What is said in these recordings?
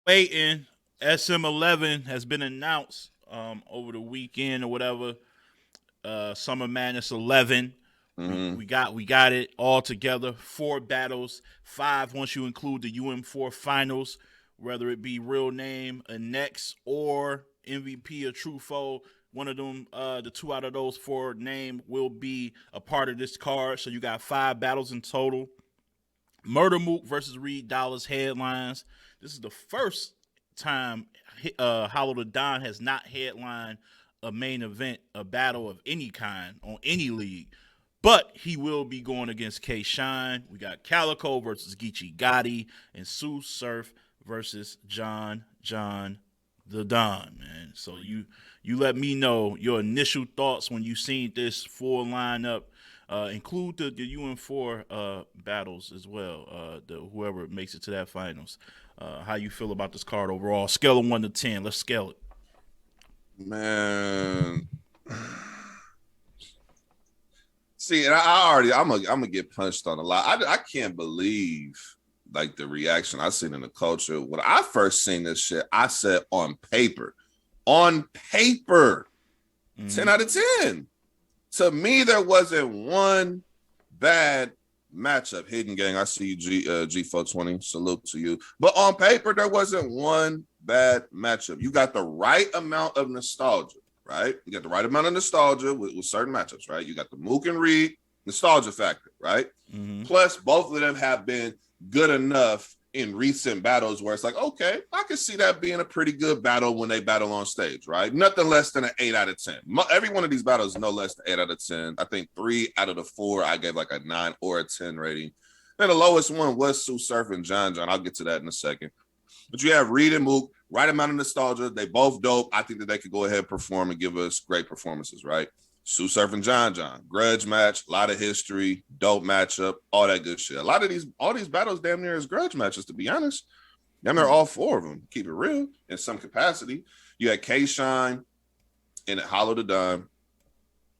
waiting. SM11 has been announced over the weekend or whatever. Summer Madness 11. Mm-hmm. We got it all together. 4 battles, 5 once you include the UM4 finals, whether it be real name, a next, or MVP or true foe. One of them, the 2 out of those 4 name will be a part of this card. So you got 5 battles in total. Murder Mook versus Reed Dollars headlines. This is the first time Hollow the Don has not headlined a main event, a battle of any kind on any league. But he will be going against K Shine. We got Calico versus Geechee Gotti and Sue Surf versus John the Don, man. So you let me know your initial thoughts when you seen this full lineup. Include the UM4 battles as well. Whoever makes it to that finals. How you feel about this card overall? Scale of 1 to 10. Let's scale it. Man. See, and I'm gonna get punched on a lot. I can't believe like the reaction I seen in the culture. When I first seen this shit, I said on paper, 10 out of 10. To me, there wasn't one bad matchup. Hidden Gang, I see you, G420. Salute to you. But on paper, there wasn't one bad matchup. You got the right amount of nostalgia, right? You got the right amount of nostalgia with certain matchups, right? You got the Mook and Reed nostalgia factor, right? Mm-hmm. Plus, both of them have been good enough in recent battles where it's like, okay, I can see that being a pretty good battle when they battle on stage, right? Nothing less than an 8 out of 10. Every one of these battles is no less than 8 out of 10. I think 3 out of the 4, I gave like a 9 or a 10 rating. And the lowest one was Sue Surf and John. I'll get to that in a second. But you have Reed and Mook, right amount of nostalgia. They both dope. I think that they could go ahead and perform and give us great performances, right? Sue Surf and John. Grudge match, a lot of history, dope matchup, all that good shit. All these battles damn near is grudge matches, to be honest. Damn near all 4 of them. Keep it real in some capacity. You had K-Shine and Hollow the Don.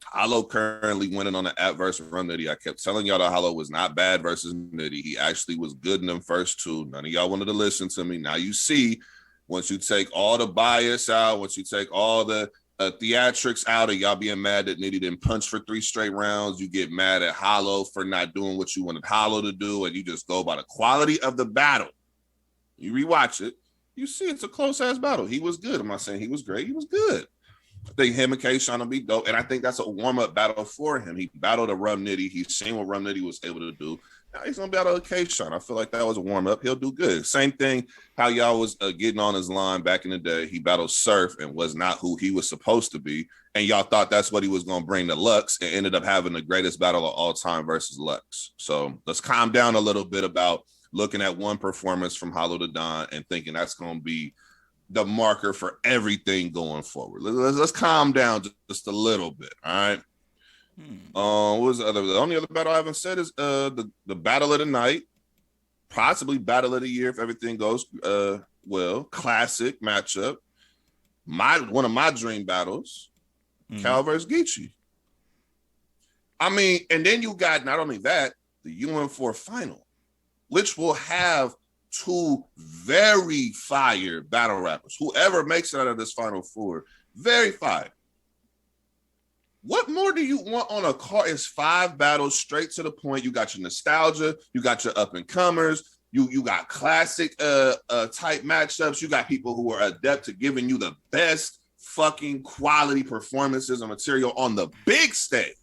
Hollow currently winning on the app versus Rum Nitty. I kept telling y'all that Hollow was not bad versus Nitty. He actually was good in them first 2. None of y'all wanted to listen to me. Now you see, once you take all the bias out, once you take all the theatrics out of y'all being mad that Nitty didn't punch for 3 straight rounds, you get mad at Hollow for not doing what you wanted Hollow to do, and you just go by the quality of the battle. You rewatch it, you see it's a close-ass battle. He was good. I'm not saying he was great. He was good. I think him and K-Shine will be dope, and I think that's a warm-up battle for him. He battled a Rum Nitty. He's seen what Rum Nitty was able to do. Now he's going to battle a K-Shine. I feel like that was a warm-up. He'll do good. Same thing how y'all was getting on his line back in the day. He battled Surf and was not who he was supposed to be, and y'all thought that's what he was going to bring to Lux, and ended up having the greatest battle of all time versus Lux. So let's calm down a little bit about looking at one performance from Hollow the Don and thinking that's going to be the marker for everything going forward. Let's calm down just a little bit, all right? What was the only other battle I haven't said is the battle of the night, possibly battle of the year if everything goes well. Classic matchup. One of my dream battles, Cal versus Geechee. I mean, and then you got not only that, the UM4 final, which will have 2 very fire battle rappers. Whoever makes it out of this final 4, very fire. What more do you want on a card? It's 5 battles straight to the point. You got your nostalgia, you got your up and comers, you got classic type matchups. You got people who are adept to giving you the best fucking quality performances and material on the big stage.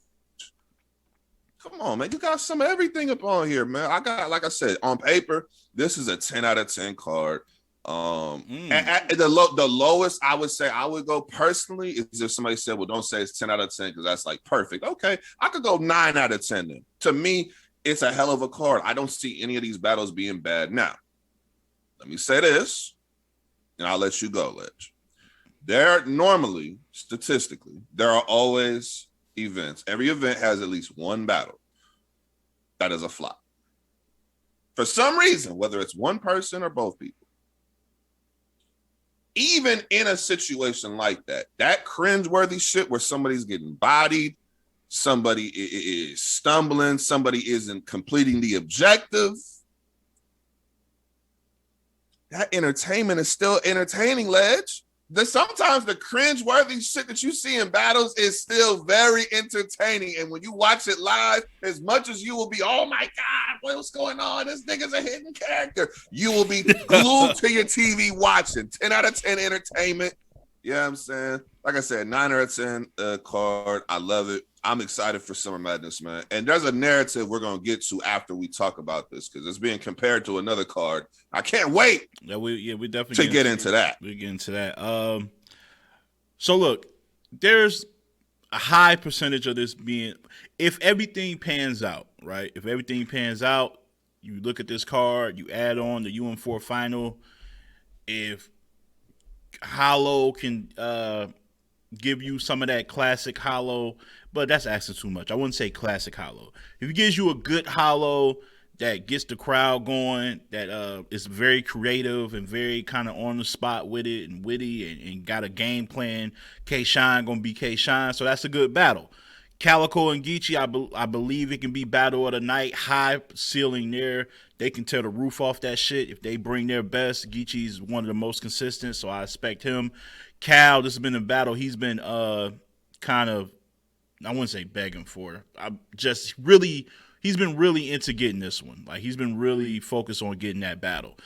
Come on, man. You got some of everything up on here, man. I got, like I said, on paper, this is a 10 out of 10 card. At the lowest I would say I would go personally is if somebody said, well, don't say it's 10 out of 10 because that's like perfect. Okay, I could go 9 out of 10 then. To me, it's a hell of a card. I don't see any of these battles being bad. Now, let me say this, and I'll let you go, Ledge. Normally, statistically, there are always events. Every event has at least one battle that is a flop. For some reason, whether it's one person or both people, even in a situation like that, that cringeworthy shit where somebody's getting bodied, somebody is stumbling, somebody isn't completing the objective, that entertainment is still entertaining, Ledge. Sometimes the cringe-worthy shit that you see in battles is still very entertaining. And when you watch it live, as much as you will be, oh my God, what's going on? This nigga's a hidden character. You will be glued to your TV watching. 10 out of 10 entertainment. You know what I'm saying? Like I said, 9 out of 10 card. I love it. I'm excited for Summer Madness, man. And there's a narrative we're going to get to after we talk about this because it's being compared to another card. I can't wait we definitely get into that. We get into that. So look, there's a high percentage of this being, if everything pans out, right? If everything pans out, you look at this card, you add on the UM4 final. If Hollow can give you some of that classic Hollow, but that's asking too much. I wouldn't say classic Hollow. If it gives you a good Hollow that gets the crowd going, that is very creative and very kind of on the spot with it and witty and got a game plan, K-Shine going to be K-Shine, so that's a good battle. Calico and Geechee, I believe it can be battle of the night, high ceiling there. They can tear the roof off that shit if they bring their best. Geechee's one of the most consistent, so I expect him. Cal, this has been a battle he's been kind of, I wouldn't say begging for. He's been really into getting this one. Like, he's been really focused on getting that battle.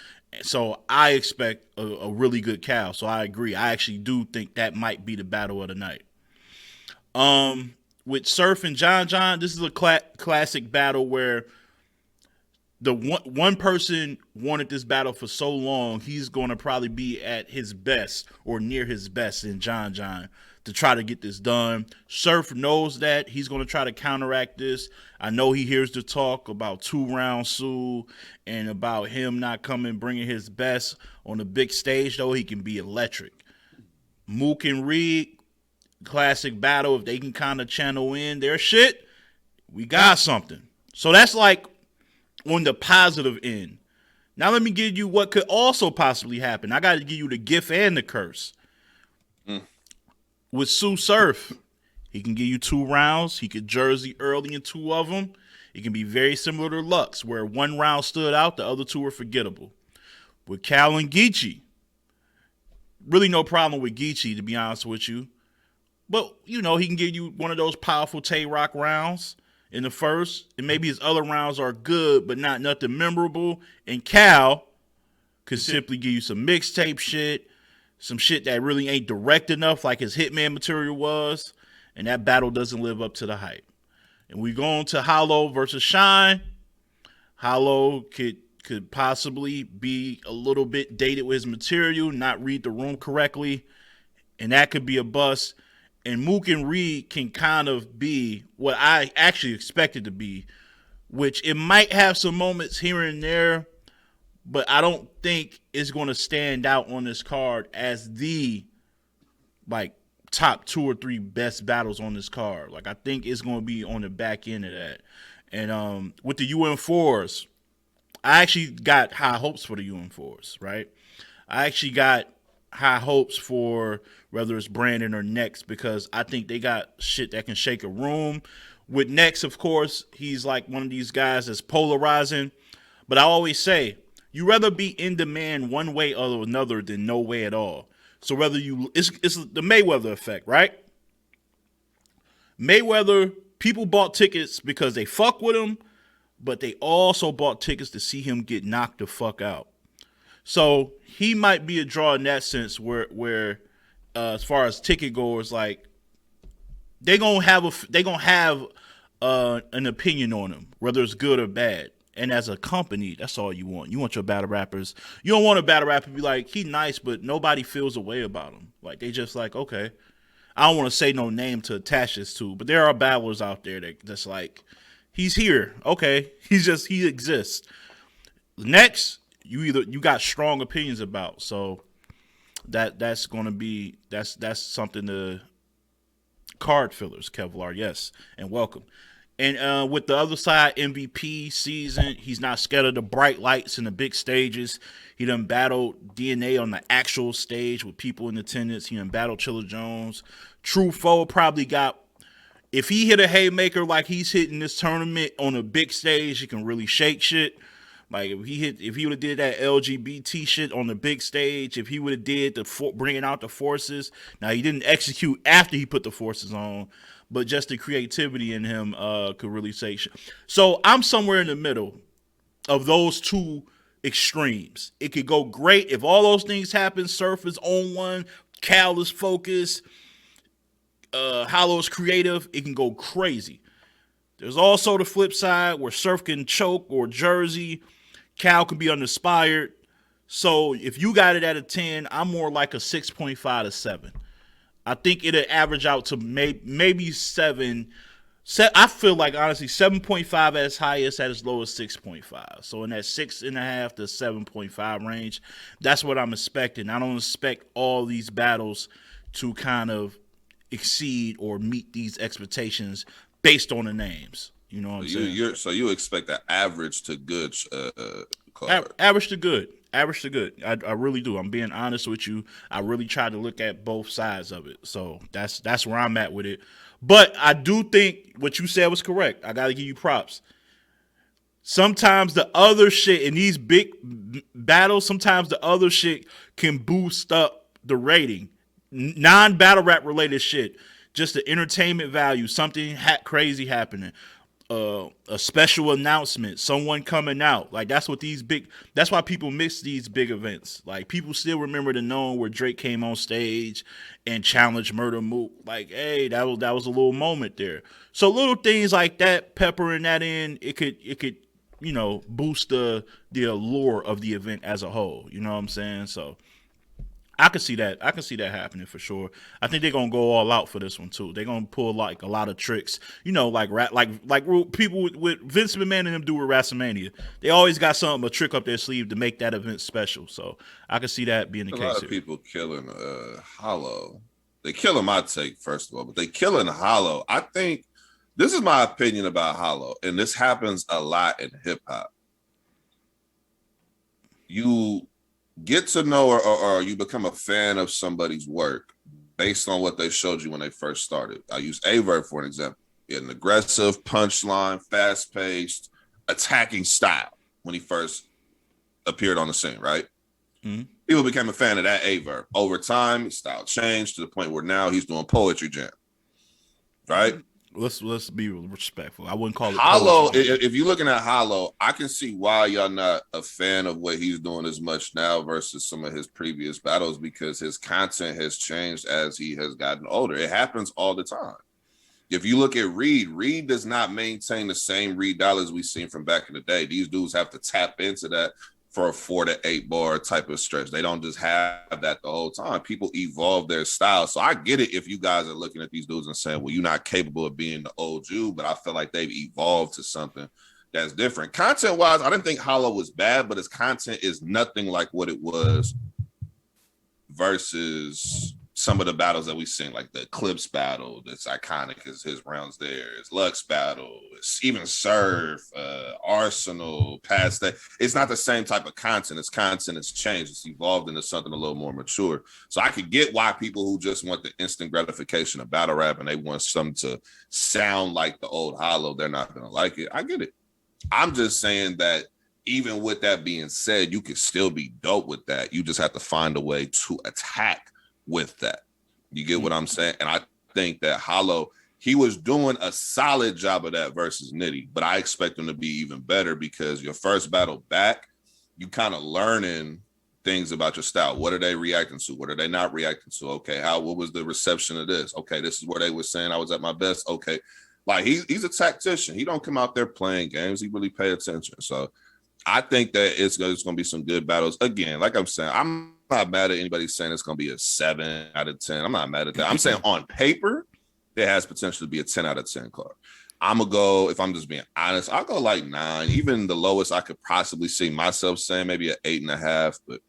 So I expect a really good Cal. So I agree. I actually do think that might be the battle of the night. With Surf and John, this is a classic battle where the one person wanted this battle for so long, he's going to probably be at his best or near his best in John to try to get this done. Surf knows that. He's going to try to counteract this. I know he hears the talk about 2-round Sue and about him not bringing his best on the big stage, though. He can be electric. Mook and Reed, classic battle. If they can kind of channel in their shit, we got something. So that's like on the positive end. Now let me give you what could also possibly happen. I got to give you the gift and the curse. With Sue Surf, he can give you 2 rounds. He could jersey early in 2 of them. It can be very similar to Lux, where 1 round stood out, the other 2 were forgettable. With Cal and Geechee, really no problem with Geechee, to be honest with you. But, you know, he can give you one of those powerful Tay-Rock rounds in the first, and maybe his other rounds are good, but not nothing memorable. And Cal could simply give you some mixtape shit, some shit that really ain't direct enough like his Hitman material was, and that battle doesn't live up to the hype. And we go on to Hollow versus Shine. Hollow could possibly be a little bit dated with his material, not read the room correctly, and that could be a bust. And Mook and Reed can kind of be what I actually expected to be, which it might have some moments here and there, but I don't think it's going to stand out on this card as the like top 2 or 3 best battles on this card. Like, I think it's going to be on the back end of that. And with the UM4s, I actually got high hopes for the UM4s, right? I actually got high hopes for whether it's Brandon or Nex because I think they got shit that can shake a room. With Nex, of course, he's like one of these guys that's polarizing. But I always say, you rather be in demand one way or another than no way at all. So whether it's the Mayweather effect, right? Mayweather, people bought tickets because they fuck with him, but they also bought tickets to see him get knocked the fuck out. So he might be a draw in that sense where as far as ticket goers, like they gonna have an opinion on him, whether it's good or bad. And as a company, that's all you want. You want your battle rappers. You don't want a battle rapper to be like, he nice, but nobody feels a way about him. Like, they just like, okay. I don't want to say no name to attach this to, but there are battlers out there that's like, he's here. Okay. He exists. Next, you got strong opinions about. So that's going to be, that's something to card fillers, Kevlar. Yes. And welcome. And with the other side, MVP season, he's not scared of the bright lights and the big stages. He done battled DNA on the actual stage with people in attendance. He done battled Chilla Jones. True Foe probably got, if he hit a haymaker like he's hitting this tournament on a big stage, he can really shake shit. Like if he would have did that LGBT shit on the big stage, if he would have did bringing out the forces. Now he didn't execute after he put the forces on, but just the creativity in him could really say shit. So I'm somewhere in the middle of those two extremes. It could go great if all those things happen. Surf is on one, Cal is focused, Hollow is creative. It can go crazy. There's also the flip side where Surf can choke or Jersey. Cal can be uninspired. So if you got it at a 10, I'm more like a 6.5 to 7. I think it'll average out to maybe 7. I feel like, honestly, 7.5 at its highest, at its lowest 6.5. So in that 6.5 to 7.5 range, that's what I'm expecting. I don't expect all these battles to kind of exceed or meet these expectations based on the names. You know what I'm saying? So you expect an average to good card. Average to good. Average to good. I really do. I'm being honest with you. I really try to look at both sides of it. So that's where I'm at with it. But I do think what you said was correct. I got to give you props. Sometimes the other shit in these big battles, sometimes the other shit can boost up the rating. Non-battle rap related shit. Just the entertainment value. Something crazy happening. A special announcement, someone coming out. Like that's why people miss these big events. Like people still remember the known where Drake came on stage and challenged Murder Mook. Like, hey, that was a little moment there. So little things like that, peppering that in, it could boost the allure of the event as a whole. You know what I'm saying? So I can see that. I can see that happening for sure. I think they're gonna go all out for this one too. They're gonna pull like a lot of tricks, like people with Vince McMahon and them do with WrestleMania. They always got a trick up their sleeve to make that event special. So I can see that being the case. A lot of people killing Hollow. They killing my take first of all, but they killing Hollow. I think this is my opinion about Hollow, and this happens a lot in hip hop. You get to know or you become a fan of somebody's work based on what they showed you when they first started. I use Averb for an example. He had an aggressive punchline, fast-paced, attacking style when he first appeared on the scene, right? Mm-hmm. People became a fan of that Averb. Over time, his style changed to the point where now he's doing poetry jam, right? Let's be respectful. I wouldn't call it Hollow. If you're looking at Hollow, I can see why y'all not a fan of what he's doing as much now versus some of his previous battles, because his content has changed as he has gotten older. It happens all the time. If you look at Reed does not maintain the same Reed dollars we've seen from back in the day. These dudes have to tap into that for a 4 to 8 bar type of stretch. They don't just have that the whole time. People evolve their style. So I get it if you guys are looking at these dudes and saying, well, you're not capable of being the old you, but I feel like they've evolved to something that's different. Content-wise, I didn't think Hollow was bad, but his content is nothing like what it was versus some of the battles that we've seen, like the Eclipse battle that's iconic as his rounds there. It's Lux battle. It's even Surf, Arsenal, past that. It's not the same type of content. Its content has changed. It's evolved into something a little more mature. So I could get why people who just want the instant gratification of battle rap and they want something to sound like the old Hollow, they're not going to like it. I get it. I'm just saying that even with that being said, you could still be dope with that. You just have to find a way to attack with that. You get what I'm saying? And I think that Hollow, he was doing a solid job of that versus Nitty, but I expect him to be even better because your first battle back, you kind of learning things about your style. What are they reacting to? What are they not reacting to? Okay, what was the reception of this? Okay, this is where they were saying I was at my best. Okay, like he's a tactician. He don't come out there playing games. He really pay attention. So I think that it's going to be some good battles. Again, like I'm saying, I'm not mad at anybody saying it's going to be a 7 out of 10. I'm not mad at that. I'm saying on paper, it has potential to be a 10 out of 10 card. I'm going to go, if I'm just being honest, I'll go like 9. Even the lowest I could possibly see myself saying maybe an 8.5. But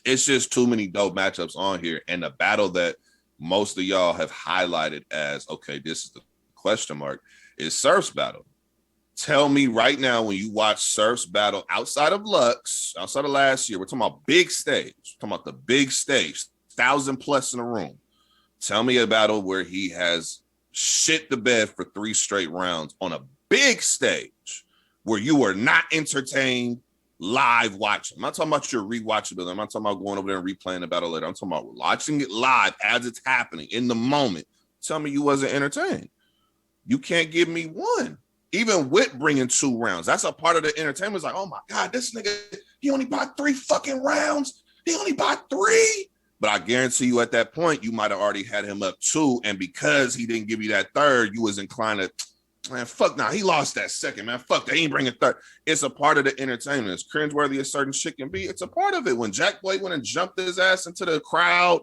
it's just too many dope matchups on here. And the battle that most of y'all have highlighted as, okay, this is the question mark, is Surf's battle. Tell me right now, when you watch Surf's battle outside of Lux, outside of last year, we're talking about big stage. We're talking about the big stage, 1,000 plus in a room. Tell me a battle where he has shit the bed for 3 straight rounds on a big stage where you were not entertained live watching. I'm not talking about your rewatchability. I'm not talking about going over there and replaying the battle later. I'm talking about watching it live as it's happening in the moment. Tell me you wasn't entertained. You can't give me one. Even with bringing 2 rounds, that's a part of the entertainment. It's like, oh my God, this nigga, he only bought 3 fucking rounds. He only bought 3. But I guarantee you at that point, you might have already had him up 2. And because he didn't give you that 3rd, you was inclined to, man, fuck nah, he lost that 2nd, man. Fuck that, he ain't bringing 3rd. It's a part of the entertainment. It's cringeworthy as certain shit can be. It's a part of it. When Jack Boy went and jumped his ass into the crowd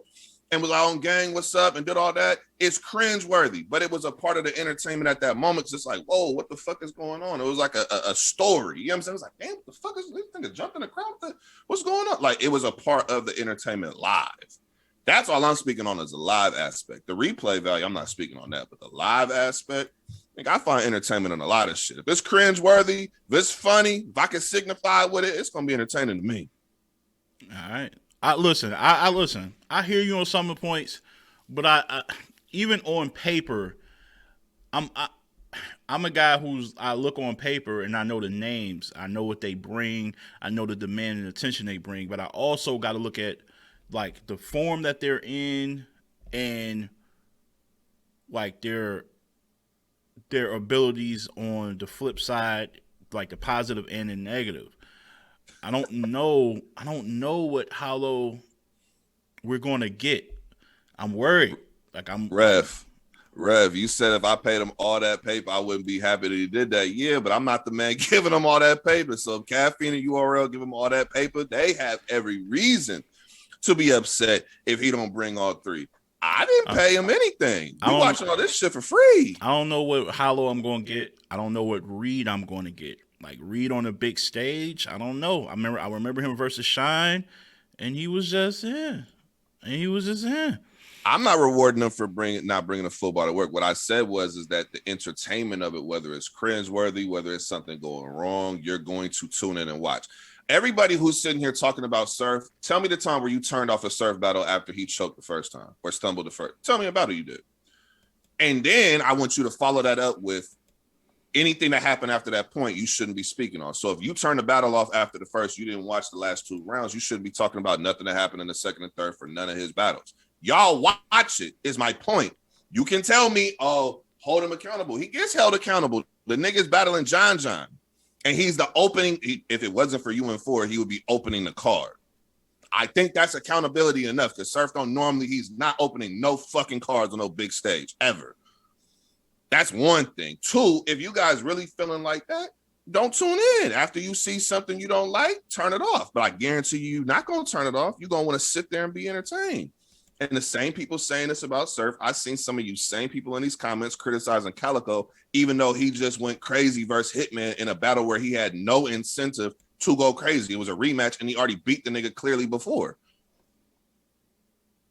and was like, on gang, what's up, and did all that, it's cringeworthy. But it was a part of the entertainment at that moment. It's like, whoa, what the fuck is going on? It was like a story. You know what I'm saying? It was like, damn, what the fuck is this nigga jumping in the crowd? What's going on? Like, it was a part of the entertainment live. That's all I'm speaking on is the live aspect. The replay value, I'm not speaking on that, but the live aspect, I find entertainment in a lot of shit. If it's cringeworthy, if it's funny, if I can signify with it, it's going to be entertaining to me. All right. I listen. I hear you on some of the points, but I even on paper, I'm a guy I look on paper and I know the names. I know what they bring. I know the demand and attention they bring, but I also got to look at like the form that they're in and like their abilities on the flip side, like the positive and the negative. I don't know what Hollow we're going to get. I'm worried. Like Rev, you said if I paid him all that paper, I wouldn't be happy that he did that. Yeah, but I'm not the man giving him all that paper. So if Caffeine and URL give him all that paper, they have every reason to be upset if he don't bring all 3. I didn't pay him anything. You watching all this shit for free. I don't know what Hollow I'm going to get. I don't know what Reed I'm going to get. Like Reed on a big stage, I don't know. I remember him versus Shine, and he was just I'm not rewarding them for not bringing the football to work. What I said is that the entertainment of it, whether it's cringeworthy, whether it's something going wrong, you're going to tune in and watch. Everybody who's sitting here talking about Surf, tell me the time where you turned off a Surf battle after he choked the first time or stumbled the first. Tell me about it you did. And then I want you to follow that up with anything that happened after that point, you shouldn't be speaking on. So if you turn the battle off after the first, you didn't watch the last 2 rounds, you shouldn't be talking about nothing that happened in the second and third for none of his battles. Y'all watch it is my point. You can tell me, oh, hold him accountable. He gets held accountable. The nigga's battling John. And he's the opening. If it wasn't for UM4, he would be opening the card. I think that's accountability enough because Surf don't normally, he's not opening no fucking cards on no big stage ever. That's one thing. 2, if you guys really feeling like that, don't tune in. After you see something you don't like, turn it off. But I guarantee you're not going to turn it off. You're going to want to sit there and be entertained. And the same people saying this about Surf, I've seen some of you same people in these comments criticizing Calico, even though he just went crazy versus Hitman in a battle where he had no incentive to go crazy. It was a rematch, and he already beat the nigga clearly before.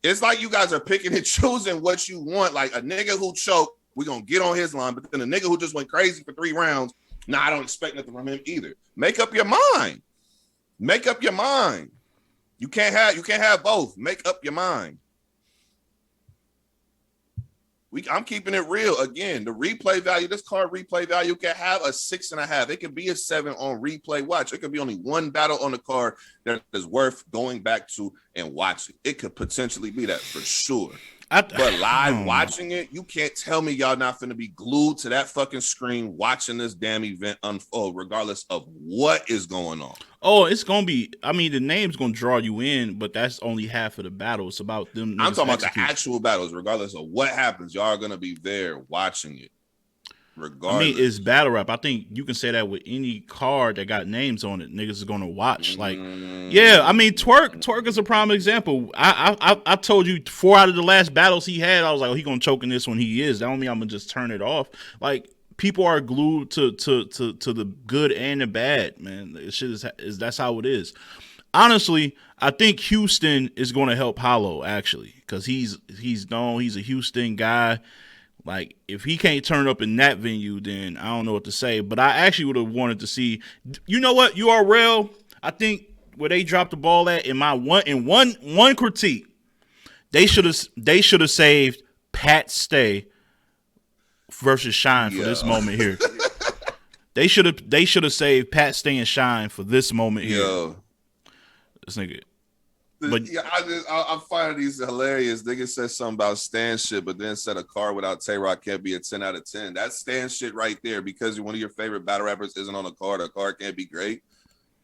It's like you guys are picking and choosing what you want. Like a nigga who choked, we're going to get on his line. But then a nigga who just went crazy for 3 rounds, I don't expect nothing from him either. Make up your mind. Make up your mind. You can't have both. Make up your mind. I'm keeping it real. Again, the replay value, this card replay value can have a 6.5. It could be a 7 on replay watch. It could be only one battle on the card that is worth going back to and watching. It could potentially be that for sure. But live watching it, you can't tell me y'all not finna be glued to that fucking screen watching this damn event unfold, regardless of what is going on. Oh, it's gonna be. I mean, the name's gonna draw you in, but that's only half of the battle. It's about them. I'm talking about the actual battles, regardless of what happens. Y'all are gonna be there watching it. Regardless. I mean, it's battle rap. I think you can say that with any card that got names on it. Niggas is gonna watch. Like, yeah. I mean, Twerk is a prime example. I told you 4 out of the last battles he had, I was like, oh, he gonna choke in this one. He is. That don't mean I'm gonna just turn it off. Like, people are glued to the good and the bad, man. This shit is that's how it is. Honestly, I think Houston is gonna help Hollow actually, because he's a Houston guy. Like, if he can't turn up in that venue, then I don't know what to say. But I actually would have wanted to see, you know what, URL, I think where they dropped the ball at in one critique, they should have saved Pat Stay versus Shine for this moment here. They should have saved Pat Stay and Shine for this moment here. Yo, This nigga. But yeah, I find these hilarious. Nigga said something about stand shit, but then said a card without Tay-Rock can't be a 10 out of 10. That's stand shit right there because one of your favorite battle rappers isn't on a card can't be great.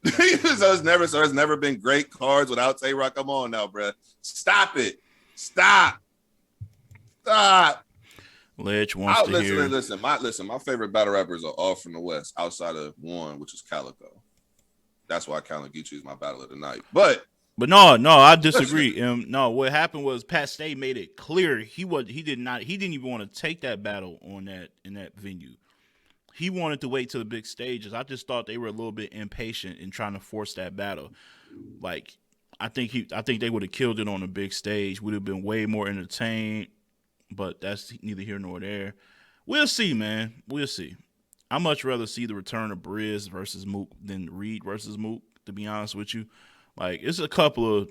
So it's never been great cards without Tay-Rock. Come on now, bro. Stop it. Stop. Ledge wants to hear. Listen. My favorite battle rappers are all from the West, outside of one, which is Calico. That's why Kalangichi is my battle of the night. But no, I disagree. No, what happened was Pat Stay made it clear he didn't even want to take that battle in that venue. He wanted to wait till the big stages. I just thought they were a little bit impatient in trying to force that battle. Like I think they would have killed it on the big stage. Would have been way more entertained. But that's neither here nor there. We'll see, man. We'll see. I'd much rather see the return of Briz versus Mook than Reed versus Mook, to be honest with you. Like, it's a couple of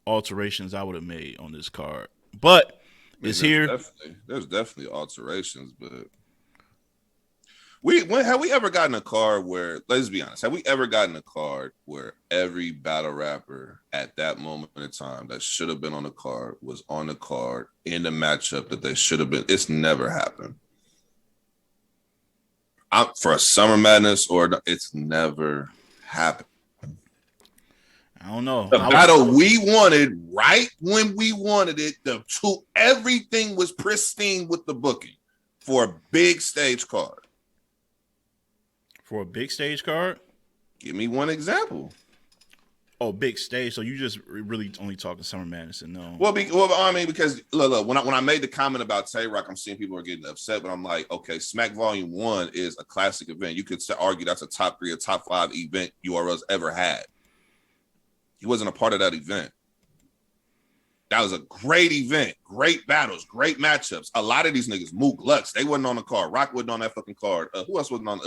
alterations I would have made on this card. But it's here. There's definitely alterations, but have we ever gotten a card where, let's be honest, have we ever gotten a card where every battle rapper at that moment in time that should have been on the card was on the card in the matchup that they should have been? It's never happened. For a Summer Madness, it's never happened. I don't know. The battle we wanted right when we wanted it, everything was pristine with the booking for a big stage card. For a big stage card? Give me one example. Oh, big stage. So you just really only talking Summer Madness and no. Well, I mean, because look, when I made the comment about Tay-Rock, I'm seeing people are getting upset, but I'm like, okay, Smack Volume 1 is a classic event. You could argue that's a top 3 or top 5 event URL's ever had. He wasn't a part of that event. That was a great event, great battles, great matchups. A lot of these niggas, Mook, Lux, they wasn't on the card. Rock wasn't on that fucking card. Who else wasn't on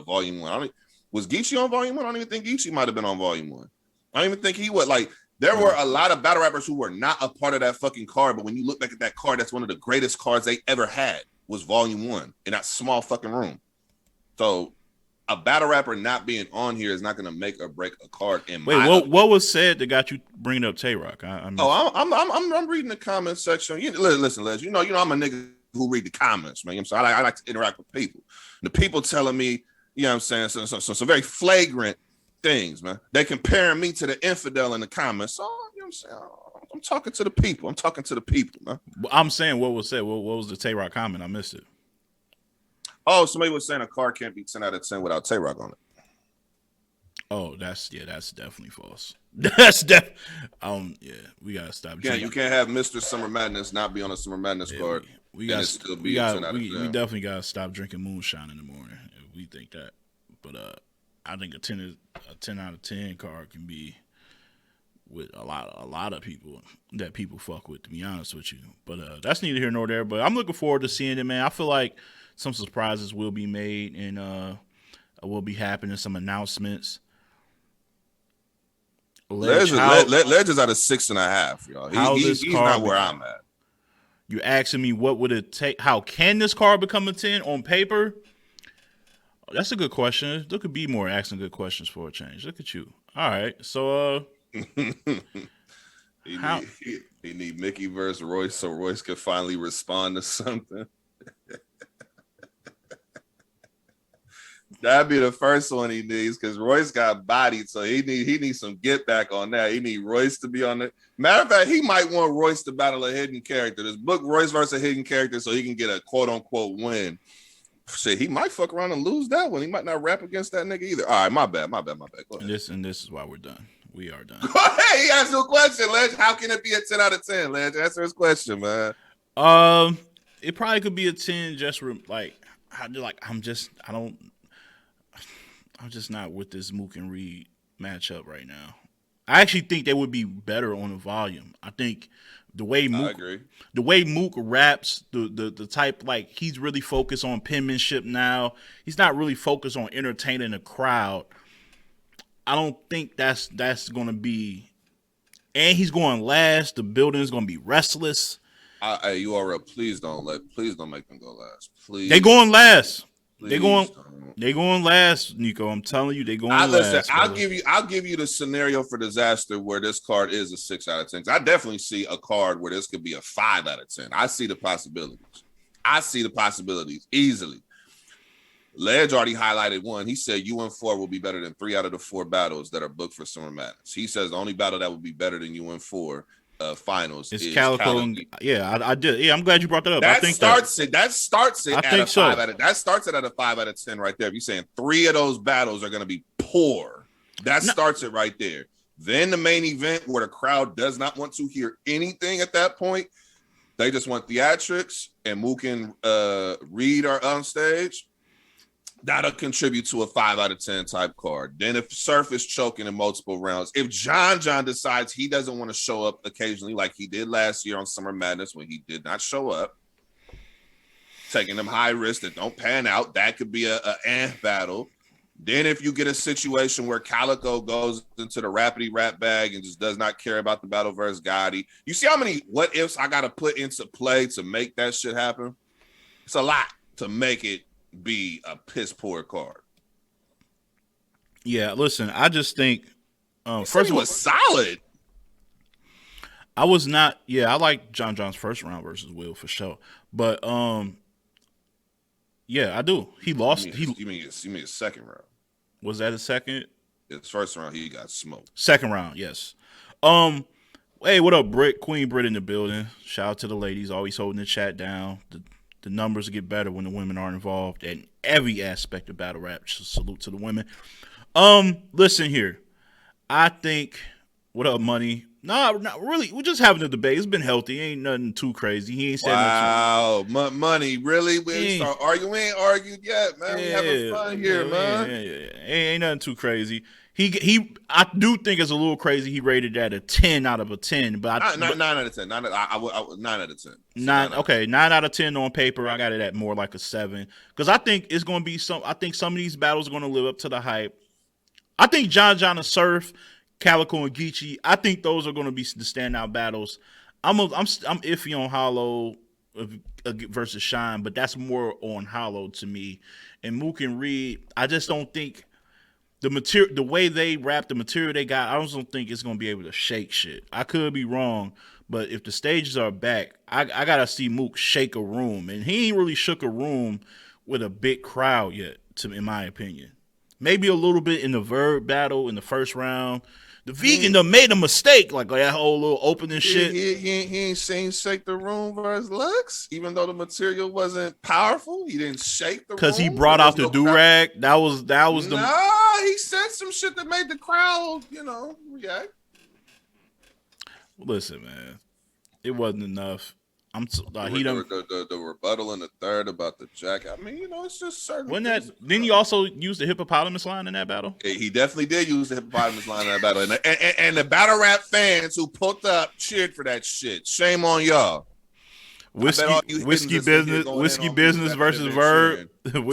Volume 1? Was Geechee on Volume 1? I don't even think Geechee might have been on Volume 1. I don't even think he would. Like, there were a lot of battle rappers who were not a part of that fucking card, but when you look back at that card, that's one of the greatest cards they ever had was Volume 1 in that small fucking room. So a battle rapper not being on here is not going to make or break a card. What was said that got you bringing up Tay-Rock? I'm reading the comment section. Listen, Les. You know, I'm a nigga who read the comments, man. So I like to interact with people. The people telling me, you know what I'm saying, some very flagrant things, man. They comparing me to the infidel in the comments. So you know what I'm saying. I'm talking to the people. Man. I'm saying what was said. What was the Tay-Rock comment? I missed it. Oh, somebody was saying a card can't be 10 out of 10 without Tay-Rock on it. Oh, that's definitely false. We gotta stop. Yeah, you can't have Mr. Summer Madness not be on a Summer Madness card. We definitely gotta stop drinking moonshine in the morning if we think that. But I think a 10 out of 10 card can be with a lot of people that people fuck with, to be honest with you. But that's neither here nor there. But I'm looking forward to seeing it, man. I feel like some surprises will be made and will be happening. Some announcements. Ledge is at a 6.5, y'all. He's not where I'm at. You asking me what would it take? How can this card become a 10 on paper? Oh, that's a good question. There could be more asking good questions for a change. Look at you. All right, so he need Mickey versus Royce so Royce could finally respond to something. That'd be the first one he needs because Royce got bodied, so he needs some get back on that. He need Royce to be on it. Matter of fact, he might want Royce to battle a hidden character. This book Royce versus a hidden character so he can get a quote unquote win. Shit, he might fuck around and lose that one. He might not rap against that nigga either. All right, my bad. Go ahead. And this is why we're done. We are done. Go ahead. He asked you a question, Ledge. How can it be a 10 out of 10, Ledge? Answer his question, man. It probably could be a 10 just I'm just not with this Mook and Reed matchup right now. I actually think they would be better on the volume. I think the way Mook raps, the type, like, he's really focused on penmanship now. He's not really focused on entertaining the crowd. I don't think that's going to be, and he's going last. The building's going to be restless. URL, please don't make them go last. Please. They going last. Please don't. They going last, Nico. I'm telling you, they going Listen, last. I'll give you the scenario for disaster where this card is a 6 out of 10. I definitely see a card where this could be a 5 out of 10. I see the possibilities easily. Ledge already highlighted one. He said UN4 will be better than 3 out of the 4 battles that are booked for Summer Madness. He says the only battle that would be better than UN4 finals is Calico. I did. Yeah, I'm glad you brought that up. That starts it at a 5 out of 10 right there. If you're saying 3 of those battles are going to be poor, that starts it right there. Then the main event where the crowd does not want to hear anything at that point. They just want theatrics and Mook and Reed are on stage. That'll contribute to a 5 out of 10 type card. Then if Surf is choking in multiple rounds, if John decides he doesn't want to show up occasionally like he did last year on Summer Madness when he did not show up, taking them high risks that don't pan out, that could be a battle. Then if you get a situation where Calico goes into the rapidy rap bag and just does not care about the battle versus Gotti, you see how many what ifs I got to put into play to make that shit happen? It's a lot to make it be a piss poor card. Yeah, listen, I just think first of all, solid. I was not. Yeah, I like John's first round versus Will for sure, but yeah, I do. He lost. You mean his second round? Was that his second? His first round, he got smoked. Second round, yes. Hey, what up, Britt? Queen Britt in the building. Shout out to the ladies, always holding the chat down. The numbers get better when the women are involved in every aspect of battle rap. So salute to the women. Listen here. I think, what up, Money? No, not really. We're just having a debate. It's been healthy. Ain't nothing too crazy. He ain't said nothing. Wow, Money, really? We start arguing. We ain't argued yet, man. We having fun here, man. Ain't nothing too crazy. I do think it's a little crazy. He rated that a 10 out of a 10, but 9 out of 10. 9 out of 10. 9 out of 10 on paper. I got it at more like a 7 because I think it's going to be I think some of these battles are going to live up to the hype. I think John and Surf, Calico and Geechee, I think those are going to be the standout battles. I'm iffy on Hollow versus Shine, but that's more on Hollow to me. And Mook and Reed, I just don't think. The way they rap, the material they got, I just don't think it's gonna be able to shake shit. I could be wrong, but if the stages are back, I gotta see Mook shake a room, and he ain't really shook a room with a big crowd yet, in my opinion. Maybe a little bit in the Verb battle in the first round. The Vegan done made a mistake, like that whole little opening shit. He ain't seen Shake the Room versus Lux, even though the material wasn't powerful. He didn't shake the room. Because he brought out the do-rag. That was the... Nah, he said some shit that made the crowd, react. Listen, man. It wasn't enough. The rebuttal in the third about the jacket. I mean, it's just certain. Didn't he also use the hippopotamus line in that battle? He definitely did use the hippopotamus line in that battle, and the battle rap fans who pulled up cheered for that shit. Shame on y'all. Whiskey business versus Verb. Talk to him,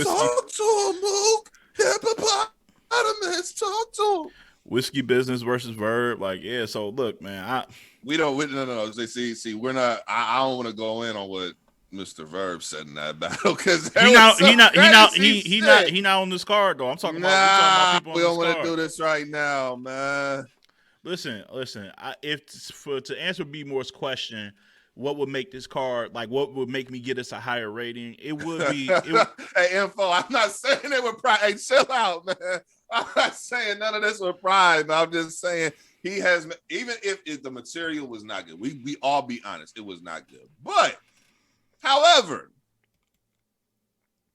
Mook. Hippopotamus. Talk to him. Whiskey business versus Verb. So look, man, no. See, we're not. I don't want to go in on what Mr. Verb said in that battle because he not on this card though. I'm talking about people on this card. We don't want to do this right now, man. Listen. To answer B Moore's question, what would make this card what would make me get us a higher rating? It would be. Hey, Info. I'm not saying it with pride. Hey, chill out, man. I'm not saying none of this with pride, but I'm just saying. He has, even if the material was not good, we all be honest, it was not good. But, however,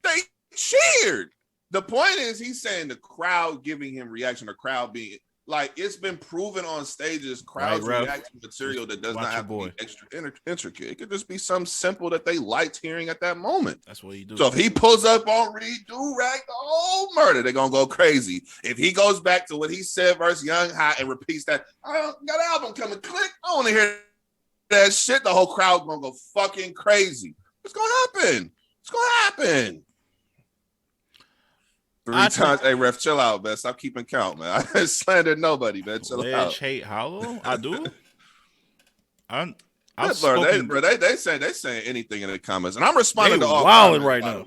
they cheered. The point is, he's saying the crowd giving him reaction, the crowd being it's been proven on stages, crowds react to material that does not have to be extra intricate. It could just be something simple that they liked hearing at that moment. That's what he do. So if he pulls up on Reed, do-rag, the whole murder, they're going to go crazy. If he goes back to what he said versus Young Hot and repeats that, I got an album coming, click, I want to hear that shit, the whole crowd going to go fucking crazy. It's going to happen. It's going to happen. 3 times. Hey, ref, chill out, man. Stop keeping count, man. I didn't slander nobody, man. Chill out. Hate Hollow? I do. They saying anything in the comments, and I'm responding to all wilding comments, right now.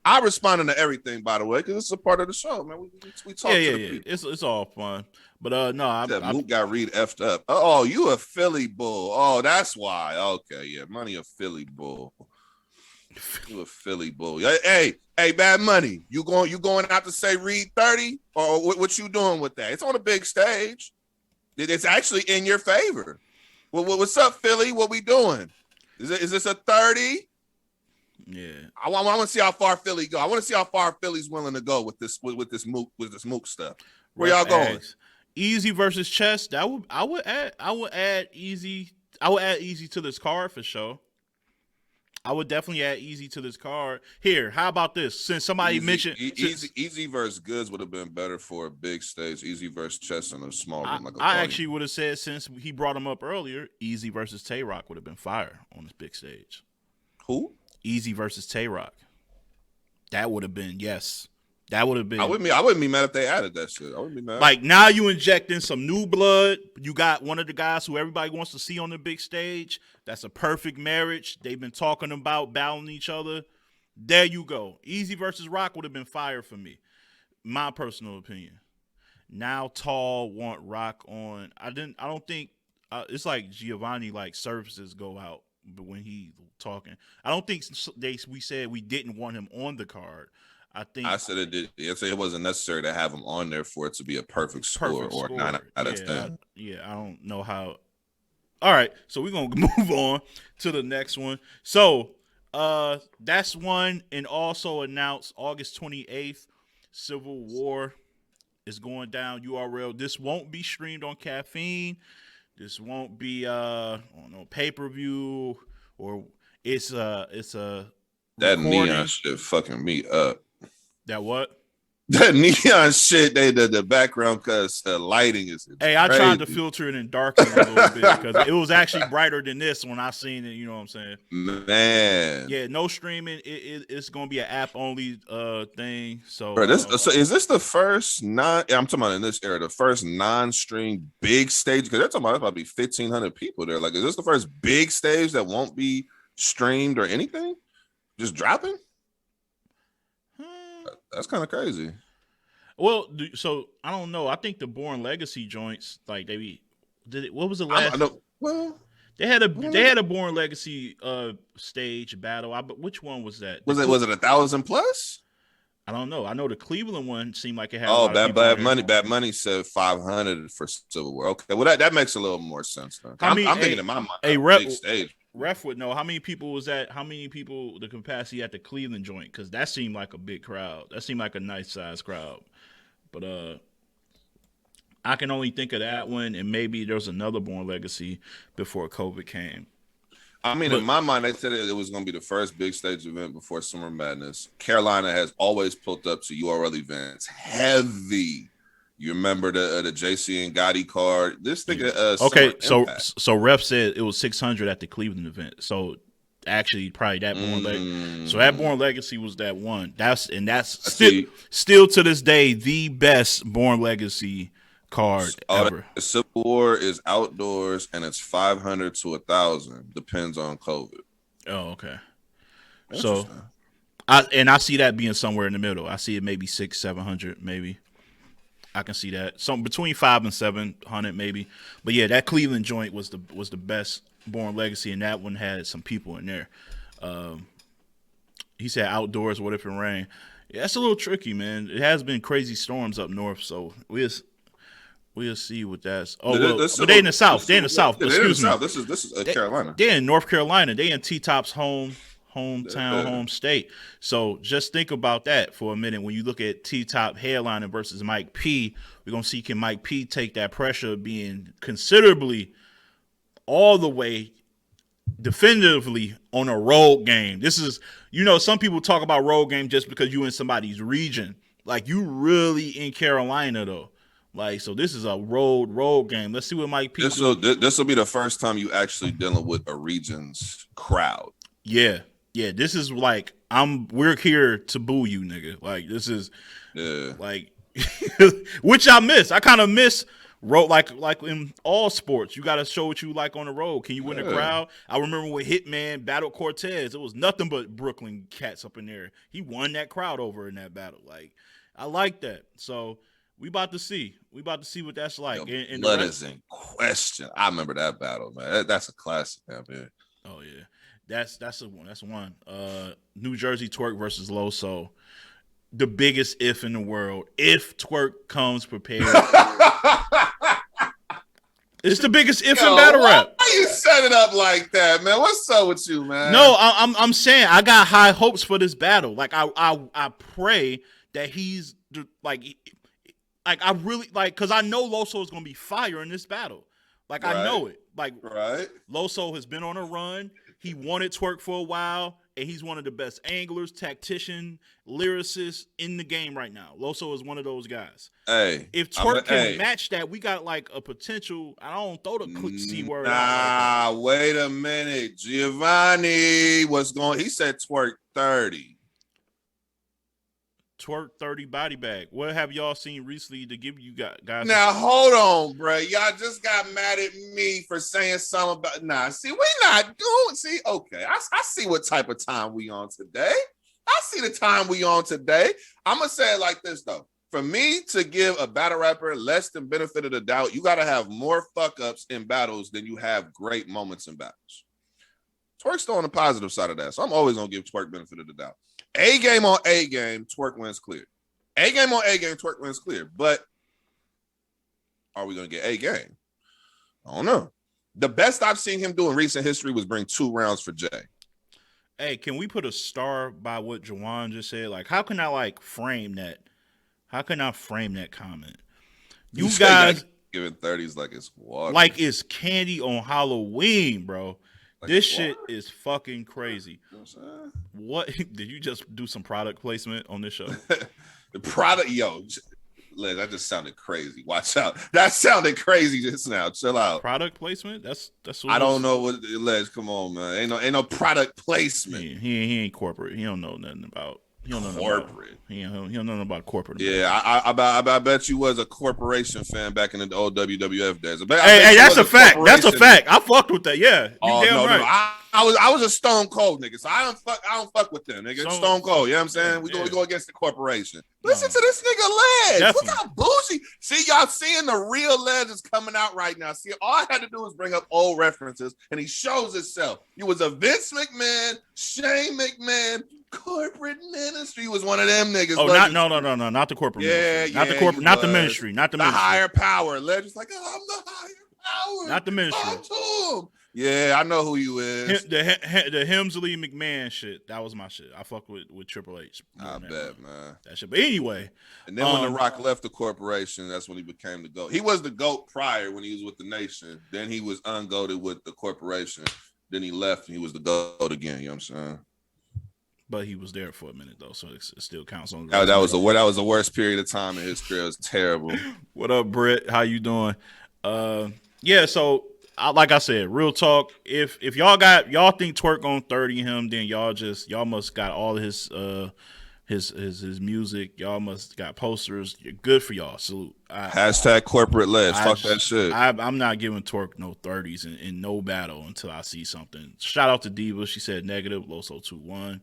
I responding to everything, by the way, because it's a part of the show, man. We talk to the people. It's all fun. But no, That Mook got Reed effed up. Oh, you a Philly bull. Oh, that's why. Okay, yeah. Money a Philly bull. You a Philly bull. Hey, Bad Money. You going out to say Reed 30? Or what you doing with that? It's on a big stage. It's actually in your favor. Well, what's up, Philly? What we doing? Is this a 30? Yeah. I want to see how far Philly go. I want to see how far Philly's willing to go with this Mook stuff. Where y'all going? Easy versus Chess. I would add Easy. I would add Easy to this card for sure. I would definitely add Easy to this card. Here, how about this? Since somebody mentioned Easy versus Goods would have been better for a big stage. Easy versus Chess in a small room like a I actually would have said, since he brought him up earlier, Easy versus Tay Rock would have been fire on this big stage. Who? Easy versus Tay Rock. That would have been, yes. That would have been. I wouldn't be mad if they added that shit. I wouldn't be mad. Like, now you injecting some new blood. You got one of the guys who everybody wants to see on the big stage. That's a perfect marriage. They've been talking about battling each other. There you go. Easy versus Rock would have been fire for me. My personal opinion. Now Tall want Rock on. I don't think it's like Giovanni, like, services go out, but when he talking, I don't think we said we didn't want him on the card. I said it did. I said it wasn't necessary to have him on there for it to be a perfect score or 9 out of 10. I don't know how. All right, so we're gonna move on to the next one. So that's one, and also announced August 28th, Civil War is going down. URL. This won't be streamed on Caffeine. This won't be pay-per-view, or it's a that recording. Neon shit fucking me up. That what? That neon shit, the background, because the lighting is Hey, I tried to filter it and darken it a little bit because it was actually brighter than this when I seen it. You know what I'm saying? Man. Yeah, no streaming. It's gonna be an app only thing. So, so is this the first I'm talking about in this era, the first non-stream big stage? Because they're talking about probably 1,500 people there. Like, is this the first big stage that won't be streamed or anything? Just dropping? That's kind of crazy. Well, so I don't know. I think the Born Legacy joints, like what was the last? They had a Born Legacy stage battle. Which one was that? Was it 1,000 plus? I don't know. I know the Cleveland one seemed like it had. Bad Money said 500 for Civil War. Okay, well that makes a little more sense then. I'm thinking in my mind, big stage. Ref would know how many people was that. How many people the capacity at the Cleveland joint? Because that seemed like a big crowd. That seemed like a nice size crowd. But I can only think of that one, and maybe there was another Born Legacy before COVID came. I mean, in my mind, they said it was going to be the first big stage event before Summer Madness. Carolina has always pulled up to URL events heavy. You remember the JC and Gotti card? This thing. Okay, so Ref said it was 600 at the Cleveland event. So actually, probably that Born Legacy. So that Born Legacy was that one. That's still to this day the best Born Legacy card ever. The Civil War is outdoors and it's 500 to 1,000. Depends on COVID. Oh, okay. So I see that being somewhere in the middle. I see it maybe 600-700 maybe. I can see that. Some between 500 and 700 maybe. But yeah, that Cleveland joint was the best Born Legacy, and that one had some people in there. He said outdoors, what if it rain? Yeah, that's a little tricky, man. It has been crazy storms up north, so we'll see what that's. Oh, but they in the south. They're in the south. Excuse me. This is Carolina. They're in North Carolina. They in T-Top's hometown, home state. So just think about that for a minute. When you look at T-Top headlining versus Mike P, we're going to see can Mike P take that pressure of being considerably all the way definitively on a road game. This is, some people talk about road game just because you in somebody's region. Like, you really in Carolina, though. Like, so this is a road game. Let's see what Mike P. This will be the first time you actually dealing with a region's crowd. Yeah. Yeah, this is like we're here to boo you, nigga. Like, this is like which I miss. I kind of miss Road like in all sports, you got to show what you like on the road. Can you win the Yeah. crowd? I remember when Hitman battled Cortez. It was nothing but Brooklyn cats up in there. He won that crowd over in that battle. Like, I like that. So we about to see. We about to see what that's like. Yo, And blood is in question. I remember that battle, man. That's a classic, man. Oh yeah, that's a one. That's one. New Jersey Twerk versus Loso. The biggest if in the world. If Twerk comes prepared. It's the biggest if in battle rap. Why you set it up like that, man? What's up with you, man? No, I'm saying I got high hopes for this battle. Like I pray that he's like I really like, because I know Loso is gonna be fire in this battle. Like, right. I know it. Like, right. Loso has been on a run. He wanted Twerk for a while, and he's one of the best anglers, tactician, lyricists in the game right now. Loso is one of those guys. Hey, if Twerk can match that, we got like a potential. I don't throw the C word. Nah, like wait a minute, Giovanni. What's going? He said Twerk 30. Twerk 30 body bag. What have y'all seen recently to give you guys? Now hold on, bro. Y'all just got mad at me for saying something about. Nah, see, we not doing. See, okay, I see what type of time we on today. I see the time we on today. I'm gonna say it like this though. For me to give a battle rapper less than benefit of the doubt, you got to have more fuck ups in battles than you have great moments in battles. Twerk's still on the positive side of that, so I'm always gonna give Twerk benefit of the doubt. A game on A game, Twerk wins clear. A game on A game, Twerk wins clear. But are we going to get A game? I don't know. The best I've seen him do in recent history was bring 2 rounds for Jay. Hey, can we put a star by what Jawan just said? Like, how can I like frame that? How can I frame that comment? You guys giving 30s like it's water. Like it's candy on Halloween, bro. Like this shit is fucking crazy. You know what did you just do some product placement on this show? The product, yo, Liz, that just sounded crazy. Watch out. That sounded crazy just now. Chill out. Product placement? That's what I don't know what Liz. Come on, man. Ain't no product placement. He ain't corporate. He don't know nothing about. He don't know corporate. He don't know nothing about corporate. Yeah, I bet you was a corporation fan back in the old WWF days. Hey, that's a fact. That's a fact. I fucked with that. Yeah, you damn right. No. I was a Stone Cold nigga, so I don't fuck with them, nigga. Stone Cold, you know what I'm saying? We go against the corporation. Listen to this nigga Ledge. Definitely. Look how bougie. See, y'all seeing the real Ledge is coming out right now. See, all I had to do was bring up old references, and he shows himself. He was a Vince McMahon, Shane McMahon, corporate ministry. Was one of them niggas. Oh, no, not the corporate ministry. Not the corporate, not the ministry. Not the ministry. Higher power. Ledge is like, I'm the higher power. Not the ministry. Talk to him. Yeah, I know who you is. The Hemsley McMahon shit. That was my shit. I fuck with Triple H. I bet, man. That shit. But anyway. And then when The Rock left the corporation, that's when he became the GOAT. He was the GOAT prior when he was with the Nation. Then he was ungoated with the corporation. Then he left and he was the GOAT again. You know what I'm saying? But he was there for a minute though, so it still counts on. That was the worst period of time in his career. It was terrible. What up, Britt? How you doing? Yeah. So, like I said, real talk. If y'all think Twerk on 30 him, then y'all must got all his music. Y'all must got posters. You're good for y'all. Salute. Hashtag corporate Ledge. Fuck that shit. I'm not giving Twerk no 30s in no battle until I see something. Shout out to Diva. She said negative. Loso 2-1.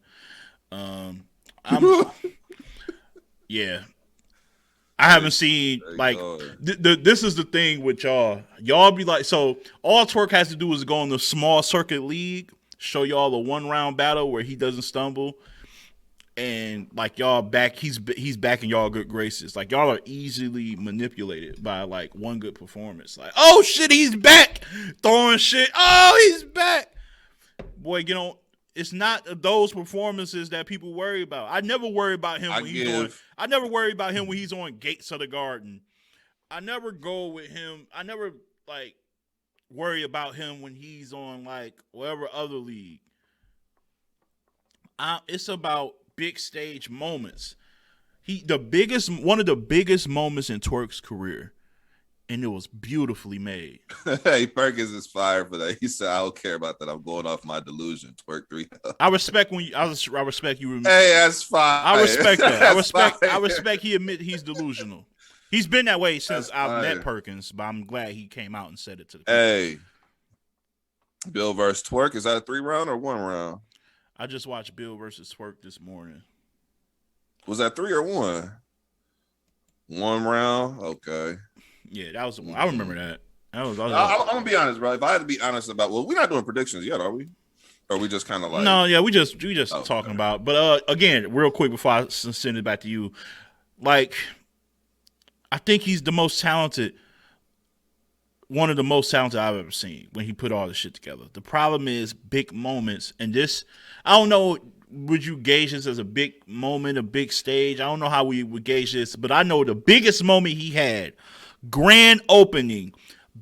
Yeah. I haven't seen like this is the thing with y'all. Y'all be like, so all Twerk has to do is go in the small circuit league, show y'all a 1-round battle where he doesn't stumble, and like y'all back, he's back in y'all good graces. Like y'all are easily manipulated by like one good performance. Like, oh shit, he's back, throwing shit. Oh, he's back. Boy, you know, it's not those performances that people worry about. I never worry about him I never worry about him when he's on Gates of the Garden. I never go with him. I never like worry about him when he's on like whatever other league. It's about big stage moments. One of the biggest moments in Twerk's career. And it was beautifully made. Hey, Perkins is fired for that. He said, "I don't care about that. I'm going off my delusion." Twerk 3. I respect I respect you. Hey, that's fine. I respect that. I respect he admit he's delusional. He's been that way since That's I've met fire. Perkins, but I'm glad he came out and said it to the people. Hey, Bill versus Twerk, is that a 3-round or 1 round? I just watched Bill versus Twerk this morning. Was that 3 or 1? 1 round? Okay. Yeah, that was the one. I remember that. I'm gonna be honest, bro. If I had to be honest about, well, we're not doing predictions yet, are we? Or are we just kind of like? No, yeah, we just talking about. But again, real quick before I send it back to you, like, I think he's the most talented, one of the most talented I've ever seen when he put all this shit together. The problem is big moments, and this, I don't know. Would you gauge this as a big moment, a big stage? I don't know how we would gauge this, but I know the biggest moment he had, grand opening,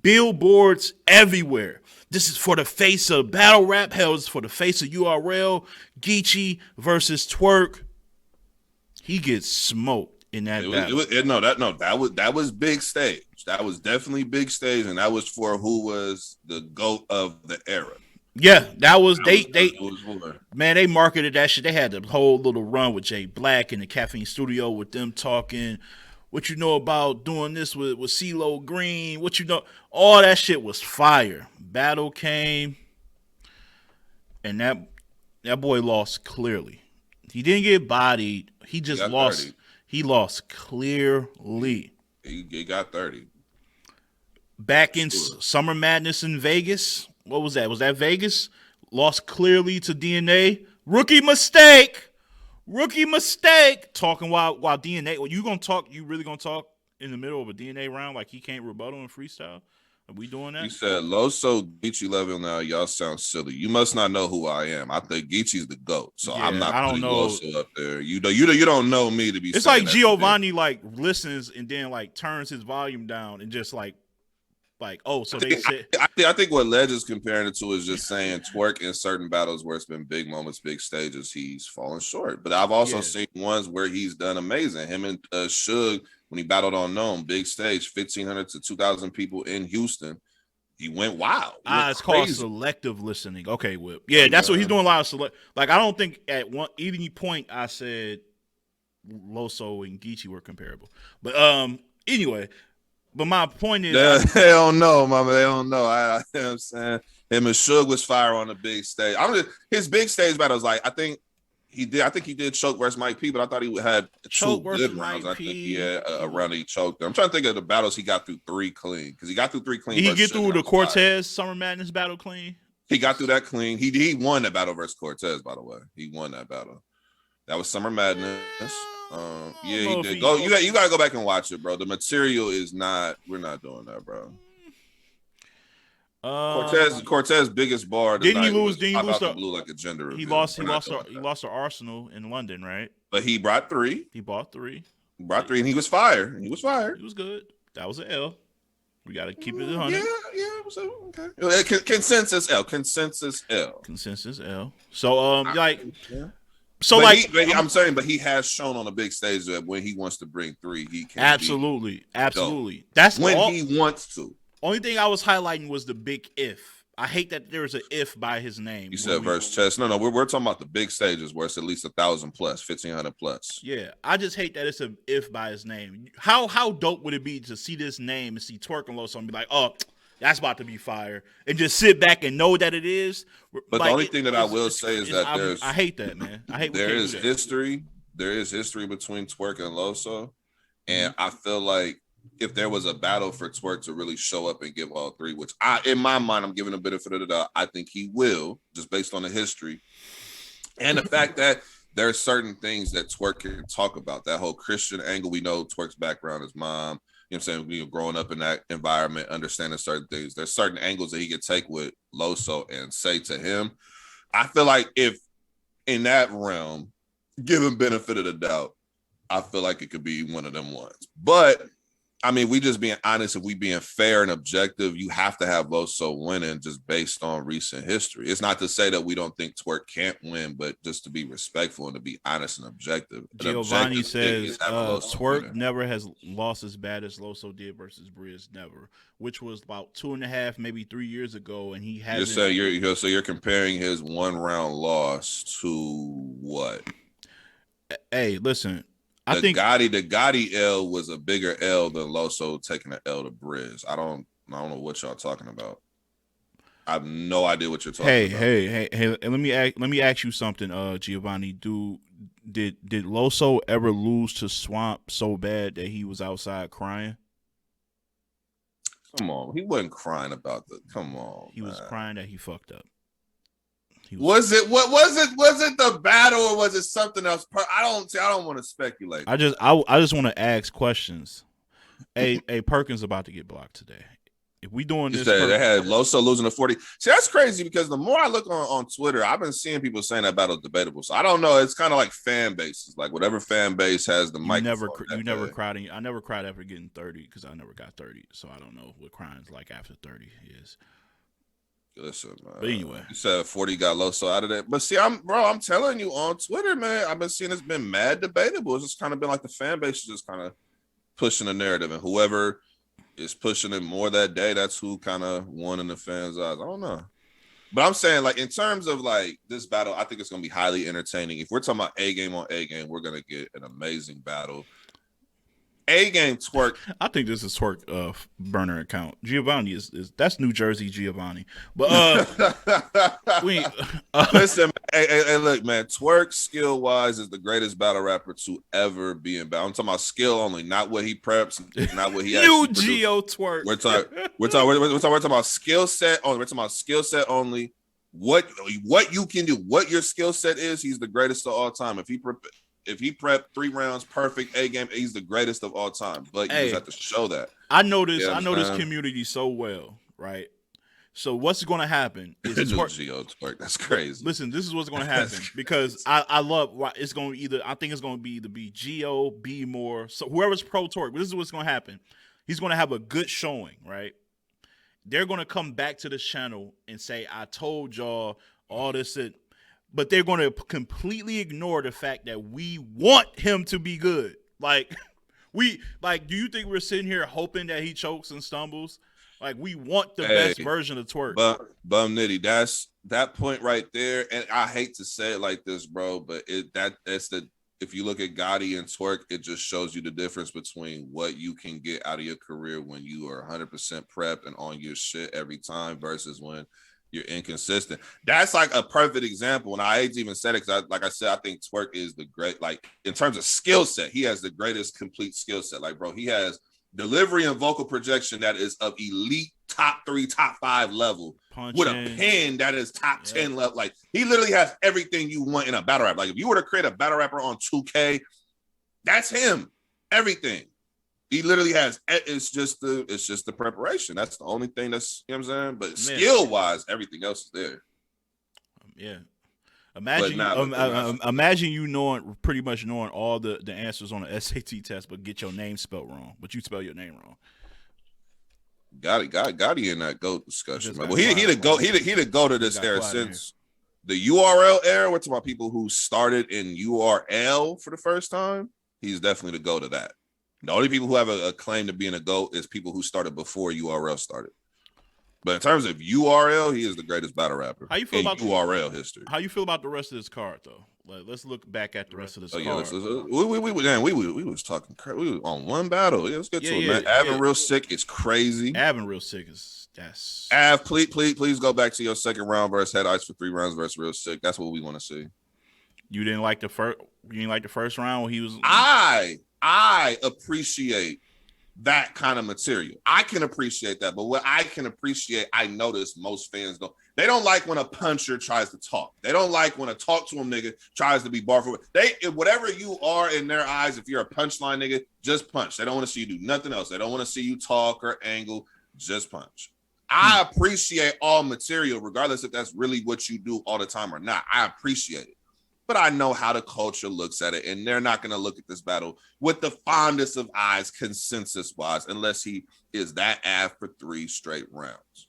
billboards everywhere. This is for the face of battle rap. Hell, it's for the face of URL. Geechee versus Twerk. He gets smoked in that battle. That was big stage. That was definitely big stage, and that was for who was the GOAT of the era. Yeah, man, they marketed that shit. They had the whole little run with Jay Black in the Caffeine Studio with them talking. What you know about doing this with CeeLo Green? What you know? All that shit was fire. Battle came, and that boy lost clearly. He didn't get bodied. He just lost. 30. He lost clearly. He got 30. Back in Summer Madness in Vegas. What was that? Was that Vegas? Lost clearly to DNA. Rookie mistake. Talking while DNA. Well, you gonna talk? You really gonna talk in the middle of a DNA round like he can't rebuttal and freestyle? Are we doing that? You said Loso, Geechee level now. Y'all sound silly. You must not know who I am. I think Geechee's the GOAT, so yeah, I'm not putting Loso up there. You don't know me to be. It's like Giovanni like listens and then like turns his volume down and just like oh, so they said. I think what Ledge is comparing it to is just saying Twerk in certain battles where it's been big moments, big stages, he's fallen short. But I've also seen ones where he's done amazing. Him and Suge, when he battled on Gnome, big stage, 1,500 to 2,000 people in Houston. He went wild. It's called selective listening. Okay, Whip. Yeah, that's what he's doing. A lot of select. Like, I don't think at any point I said Loso and Geechee were comparable. But anyway. But my point is, they don't know, mama. They don't know. You know what I'm saying? Him and Suge was fire on the big stage. His big stage battles, like I think he did choke versus Mike P, but I thought he had two good rounds. I think he had a round he choked. I'm trying to think of the battles he got through 3 clean, because he got through 3 clean. Did he get through the Cortez Summer Madness battle clean? He got through that clean. He won that battle versus Cortez, by the way. He won that battle. That was Summer Madness. Yeah, he did. You gotta go back and watch it, bro. The material is not. We're not doing that, bro. Cortez biggest bar. Didn't he lose? Didn't he lose to Blue like a gender reveal? He lost to Arsenal in London, right? But he brought 3. He brought 3, and he was fire. He was good. That was an L. We got to keep it 100. Yeah. Okay. Consensus L. So Yeah. So I'm saying, but he has shown on a big stage that when he wants to bring 3, he can. Absolutely. That's when he wants to. Only thing I was highlighting was the big if. I hate that there's an if by his name. You said versus chess. No, we're talking about the big stages where it's at least 1,000 plus, 1,500 plus. Yeah, I just hate that it's an if by his name. How dope would it be to see this name and see Twerk and Loso and be like, oh, that's about to be fire, and just sit back and know that it is. But like, the only thing that I will say is that I hate that, man. I hate there is history. There is history between Twerk and Loso, and I feel like if there was a battle for Twerk to really show up and give all 3, which in my mind, I'm giving a benefit of the doubt, I think he will, just based on the history and the fact that there are certain things that Twerk can talk about. That whole Christian angle, we know Twerk's background, his mom. You know what I'm saying? Growing up in that environment, understanding certain things. There's certain angles that he could take with Loso and say to him. I feel like if in that realm, give him benefit of the doubt, I feel like it could be one of them ones. But I mean, we just being honest, if we being fair and objective, you have to have Loso winning just based on recent history. It's not to say that we don't think Twerk can't win, but just to be respectful and to be honest and objective. Giovanni says Twerk never has lost as bad as Loso did versus Briz, never, which was about 2.5, maybe 3 years ago, and he hasn't. So you're comparing his 1 round loss to what? Hey, listen. I think The Gotti L was a bigger L than Loso taking an L to Briz. I don't know what y'all talking about. I have no idea what you're talking about. Hey, and let me ask you something, Giovanni. Did Loso ever lose to Swamp so bad that he was outside crying? Come on, he wasn't crying about the. Come on, he was crying that he fucked up. Was it the battle or was it something else? I don't want to speculate. I just want to ask questions. Hey, Perkins about to get blocked today. If we doing this, they had Loso losing to 40. See, that's crazy because the more I look on Twitter, I've been seeing people saying that battle's debatable. So I don't know. It's kind of like fan bases, like whatever fan base has the mic. You never cried. I never cried after getting 30 because I never got 30. So I don't know what crying's like after 30 is. Listen, man. But anyway, you said 40 got Loso out of that. But see, I'm telling you on Twitter, man, I've been seeing it's been mad debatable. It's just kind of been like the fan base is just kind of pushing the narrative, and whoever is pushing it more that day, that's who kind of won in the fans' eyes. I don't know. But I'm saying, like, in terms of, like, this battle, I think it's going to be highly entertaining. If we're talking about A-game on A-game, we're going to get an amazing battle. A-game Twerk. I think this is Twerk burner account. Giovanni is that's New Jersey Giovanni. But listen, hey, look, man, Twerk skill-wise is the greatest battle rapper to ever be in battle. I'm talking about skill only, not what he preps, not what he New Geo Twerk. We're talking about skill set only. We're talking about skill set only. What you can do, what your skill set is, he's the greatest of all time. If he prepped 3 rounds perfect A-game, he's the greatest of all time. But you just have to show that. I know this. I know this community so well, right? So what's going to happen is Twerk. That's crazy. Listen, this is what's going to happen because I love. It's going to either. I think it's going to be either be Geo, B more. So whoever's pro Twerk, this is what's going to happen. He's going to have a good showing, right? They're going to come back to this channel and say, "I told y'all all this." But they're going to completely ignore the fact that we want him to be good. Like, do you think we're sitting here hoping that he chokes and stumbles? Like, we want the best version of Twerk. Bum Nitty, that's that point right there. And I hate to say it like this, bro, but if you look at Gotti and Twerk, it just shows you the difference between what you can get out of your career when you are 100% prepped and on your shit every time versus when you're inconsistent. That's like a perfect example. And I hate to even say it because, like I said, I think Twerk is the great, like, in terms of skill set, he has the greatest complete skill set. Like, bro, he has delivery and vocal projection that is of elite top 3, top 5 level. With a pen that is top 10 level. Like, he literally has everything you want in a battle rap. Like, if you were to create a battle rapper on 2K, that's him. Everything. He literally has. It's just the preparation. That's the only thing that's, you know what I'm saying. But skill wise, everything else is there. Yeah. Imagine you pretty much knowing all the answers on the SAT test, but get your name spelled wrong. But you spell your name wrong. Gotti in that GOAT discussion. Well, he the GOAT to this era since the URL era. We're talking about people who started in URL for the first time. He's definitely the GOAT of that. The only people who have a claim to being a GOAT is people who started before URL started. But in terms of URL, he is the greatest battle rapper. How you feel about URL history? How you feel about the rest of this card, though? Let's look back at the rest of this card. We was talking. We was on one battle. Yeah, let's get to it, man. Avin Real Sick is crazy. Avin Real Sick is Av, please go back to your second round versus Head Ice for 3 rounds versus Real Sick. That's what we want to see. You didn't like the first. You didn't like the first round when he was. I appreciate that kind of material. I can appreciate that, but what I can appreciate, I notice most fans don't. They don't like when a puncher tries to talk. They don't like when a talk to him nigga tries to be bar for it. Whatever you are in their eyes, if you're a punchline nigga, just punch. They don't want to see you do nothing else. They don't want to see you talk or angle. Just punch. I appreciate all material, regardless if that's really what you do all the time or not. I appreciate it. But I know how the culture looks at it, and they're not going to look at this battle with the fondest of eyes, consensus-wise, unless he is that Av for 3 straight rounds.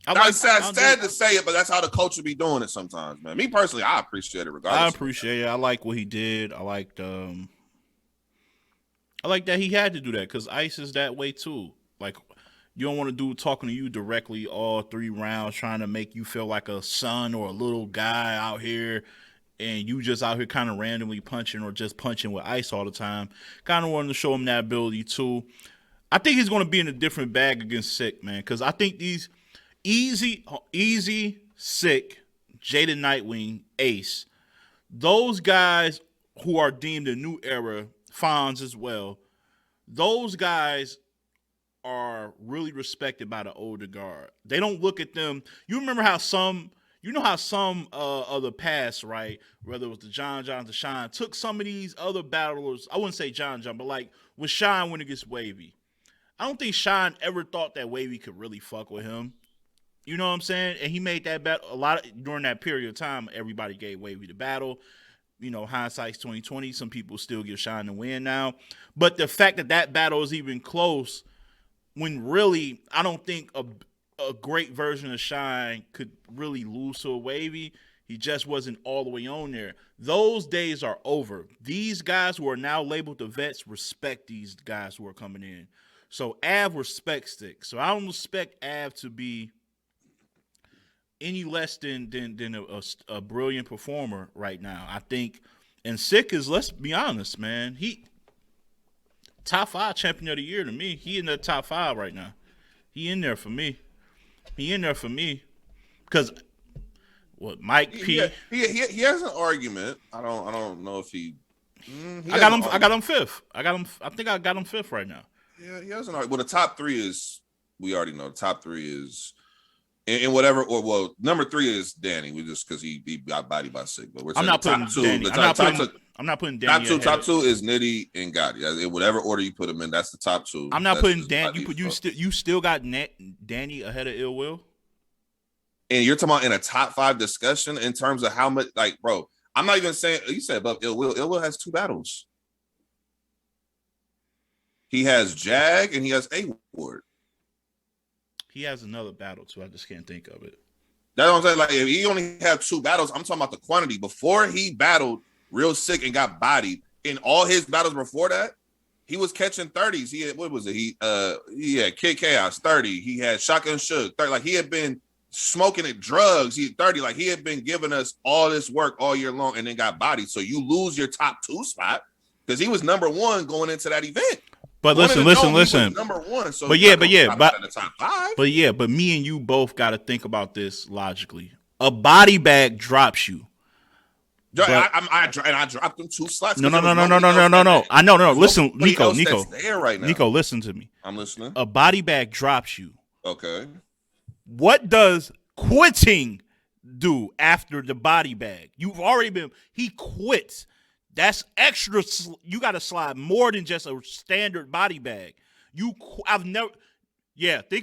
It's sad to say it, but that's how the culture be doing it sometimes, man. Me personally, I appreciate it regardless. I appreciate it. I like what he did. I like that he had to do that because Ice is that way too. Like, you don't want to do talking to you directly all 3 rounds, trying to make you feel like a son or a little guy out here. and you just out here kind of randomly punching or just punching with ice all the time. Kind of wanted to show him that ability too. I think he's going to be in a different bag against Sick, man, because I think these easy, Sick, Jaden Nightwing, Ace, those guys who are deemed a new era, Fonz as well, those guys are really respected by the older guard. They don't look at them. You remember how some of the past, right? Whether it was the John to Shine, took some of these other battlers. I wouldn't say John, but like with Shine when it gets Wavy. I don't think Shine ever thought that Wavy could really fuck with him. You know what I'm saying? And he made that battle a lot during that period of time. Everybody gave Wavy the battle. You know, hindsight's 2020. Some people still give Shine the win now. But the fact that battle is even close, when really I don't think a great version of Shine could really lose to a Wavy. He just wasn't all the way on there. Those days are over. These guys who are now labeled the vets respect these guys who are coming in. So Av respects Stick. So I don't expect Av to be any less than a brilliant performer right now. I think, and Sick is, let's be honest, man, he top 5 champion of the year to me. He in the top 5 right now. He in there for me. Because what Mike P. He has an argument. I don't know if he. I got him 5th. I think I got him 5th right now. Yeah, he has an argument. Well, the top 3 is, we already know. The top 3 is in whatever. Or well, number 3 is Danny. We just because he got bodied by Sick. But we're I'm not putting Danny. I'm not putting Danny. Top two is Nitty and Gotti. In whatever order you put them in, that's the top 2. I'm not putting Danny. You still got Danny ahead of Ill Will. And you're talking about in a top 5 discussion in terms of how much, like, bro. I'm not even saying you said above Ill Will. Ill Will has 2 battles. He has Jag and he has A-Ward. He has another battle too. I just can't think of it. That's what I'm saying. Like, if he only had 2 battles, I'm talking about the quantity. Before he battled Real Sick and got bodied, in all his battles before that, he was catching 30s. He had, what was it? He had Kid Chaos 30. He had Shotgun Suge 30. Like, he had been smoking at drugs. He had 30. Like, he had been giving us all this work all year long and then got bodied. So you lose your top 2 spot because he was number 1 going into that event. But listen. Number 1. So but the top 5. But me and you both got to think about this logically. A body bag drops you. I dropped them 2 slots. No. I know. Listen, Nico. There right now. Nico, listen to me. I'm listening. A body bag drops you. Okay. What does quitting do after the body bag? He quits. That's extra. You got to slide more than just a standard body bag. Think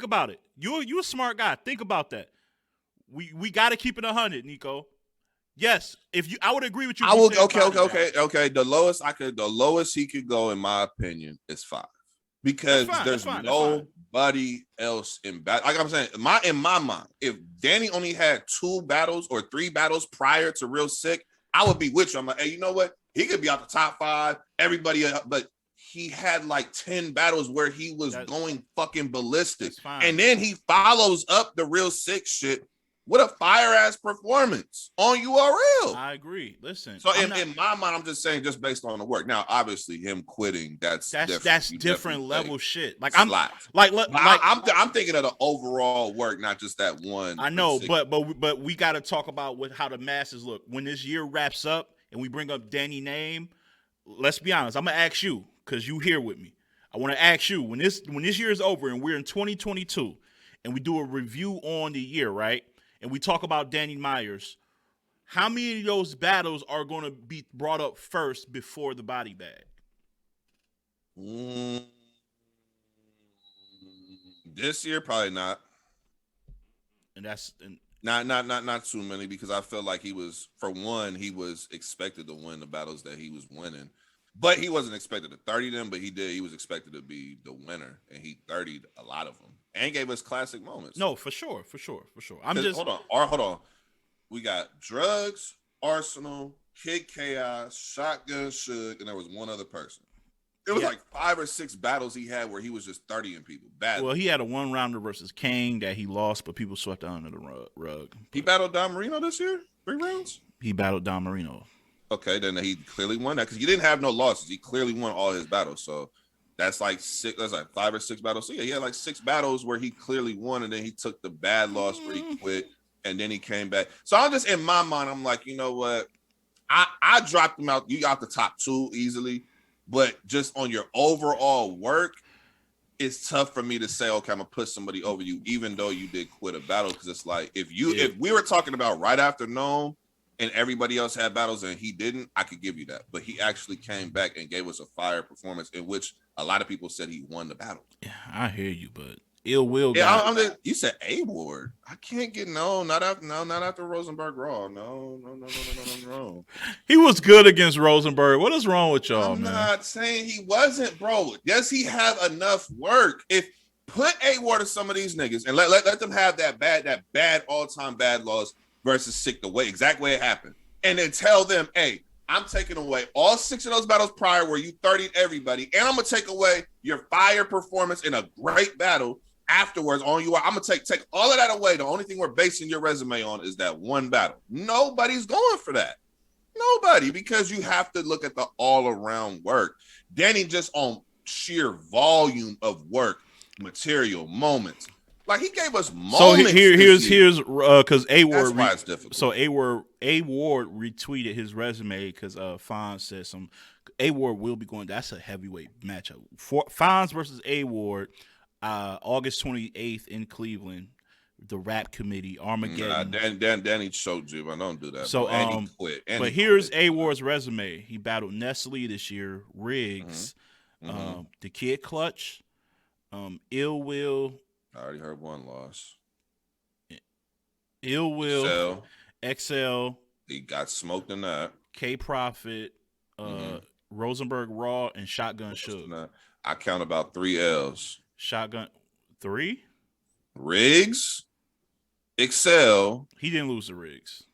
about it. You a smart guy. Think about that. We got to keep it 100, Nico. Yes, I would agree with you. I will. Okay. The lowest he could go, in my opinion, is 5, because there's nobody else in battle. Like I'm saying, in my mind, if Danny only had 2 battles or 3 battles prior to Real Sick, I would be with you. I'm like, hey, you know what? He could be out the top 5. Everybody, but he had like 10 battles where he was going fucking ballistic, and then he follows up the Real Sick shit with a fire ass performance on URL. I agree. Listen. So in my mind, I'm just saying, just based on the work. Now, obviously, him quitting, that's different level shit. Like I'm thinking of the overall work, not just that one. I know, but we got to talk about how the masses look when this year wraps up and we bring up Danny name. Let's be honest. I'm gonna ask you because you here with me. I want to ask you when this year is over and we're in 2022 and we do a review on the year, right? And we talk about Danny Myers, how many of those battles are going to be brought up first before the body bag? This year, probably not. And that's not too many, because I feel like he was expected to win the battles that he was winning, but he wasn't expected to 30 them. But he did. He was expected to be the winner, and he 30'd a lot of them. And gave us classic moments. No, for sure. Hold on. We got Drugs, Arsenal, Kid Chaos, Shotgun Suge, and there was one other person. It was like 5 or 6 battles he had where he was just 30ing people. Bad. Well, he had a 1-rounder versus Kane that he lost, but people swept under the rug. He battled Don Marino this year? 3 rounds? He battled Don Marino. Okay, then he clearly won that because he didn't have no losses. He clearly won all his battles. So that's like 6. That's like 5 or 6 battles. So yeah, he had like 6 battles where he clearly won, and then he took the bad loss where he quit, and then he came back. So I'm just in my mind, I'm like, you know what? I dropped him out. You out the top 2 easily, but just on your overall work, it's tough for me to say, okay, I'm gonna put somebody over you, even though you did quit a battle. Because it's like if we were talking about right after Gnome and everybody else had battles and he didn't, I could give you that. But he actually came back and gave us a fire performance in which a lot of people said he won the battle. Yeah, I hear you, but Ill Will. Yeah, you said A Ward. I can't get not after Rosenberg Raw. No. He was good against Rosenberg. What is wrong with y'all, man? I'm not saying he wasn't, bro. Does he have enough work? If put A Ward to some of these niggas and let them have that bad all-time bad loss versus Sick the exact way it happened. And then tell them, hey, I'm taking away all 6 of those battles prior where you 30'd everybody, and I'm gonna take away your fire performance in a great battle afterwards on you. I'm gonna take all of that away. The only thing we're basing your resume on is that one battle. Nobody's going for that. Nobody, because you have to look at the all-around work. Danny just on sheer volume of work, material, moments. Like he gave us moments. So here's because A Ward. That's why it's difficult. So A Ward retweeted his resume because Fonz said some. A Ward will be going. That's a heavyweight matchup. Fonz versus A Ward, August 28th in Cleveland. The Rap Committee, Armageddon. Danny showed you, but don't do that. So and he quit. But here's A Ward's resume. He battled Nestle this year, Riggs, the Kid Clutch, Ill Will. I already heard one loss. Ill Will, XL. He got smoked in that. K Profit, Rosenberg Raw, and Shotgun Shook. I count about 3 L's. Shotgun 3? Riggs, Excel. He didn't lose to Riggs.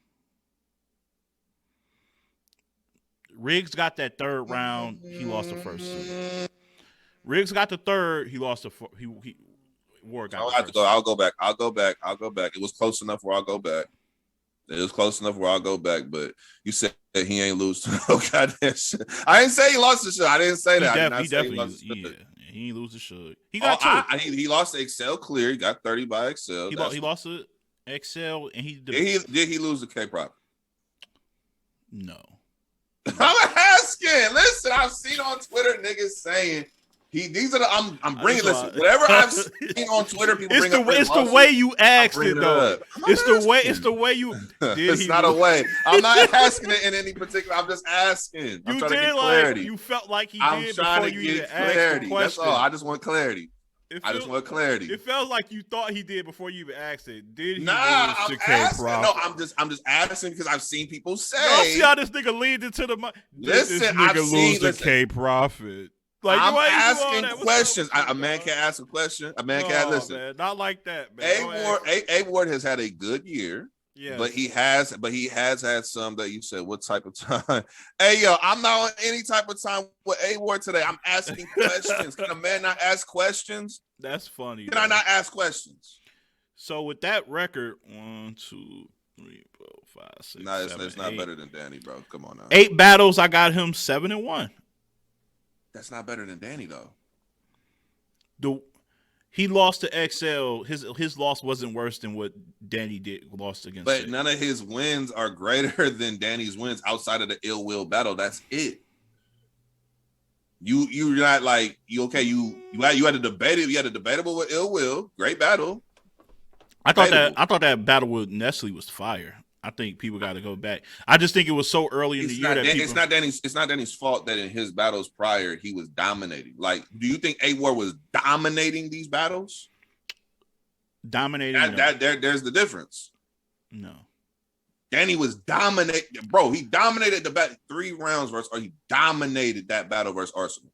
Riggs got that 3rd round. He lost the first 2. Riggs got the 3rd. He lost the he Ward got I'll the have first. to go. I'll go back. It was close enough where I'll go back. But you said that he ain't lose to no goddamn shit. I didn't say he lost the shit. I didn't say that. He definitely he ain't lose the shit. He got 2. He lost to Excel clear. He got 30 by Excel. He lost to Excel, and did he lose to K Prop? No. I'm asking. Listen, I've seen on Twitter niggas saying these are the I'm bringing. Listen, whatever I've seen on Twitter, people bring up. It's the way you asked it though. It's the way you. It's not a way. I'm not asking it in any particular. I'm just asking. I'm trying to get clarity. You felt like he I'm did trying before to you even get asked clarity. the question. That's all. I just want clarity. It felt like you thought he did before you even asked it. Did he? Nah, I'm asking. No, I'm just asking because I've seen people say. Y'all see how this nigga leaned into the mic. Listen, this nigga lose to K Profit. Like, I'm asking questions. A man can't ask a question. A man can't listen. Man, not like that, man. A Ward has had a good year. Yeah, but he has had some that you said, what type of time? Hey, yo, I'm not on any type of time with A Ward today. I'm asking questions. Can a man not ask questions? That's funny. Can I not ask questions? So with that record, 1, 2, 3, 4, 5, 6. No, seven, it's not 8. better than Danny, bro. Come on now. 8 battles, I got him 7-1. That's not better than Danny though. He lost to XL. His loss wasn't worse than what Danny lost against. But none of his wins are greater than Danny's wins outside of the Ill Will battle. That's it. You're not like you okay. You had a debate. You had a debatable with Ill Will. Great battle. I thought that battle with Nestle was fire. I think people got to go back. I just think it was so early in the year that people... It's not Danny's fault that in his battles prior he was dominating. Like, do you think A Ward was dominating these battles? Dominating? There's the difference. No. Danny was dominating, bro. He dominated the battle 3 rounds versus, or he dominated that battle versus Arsenal.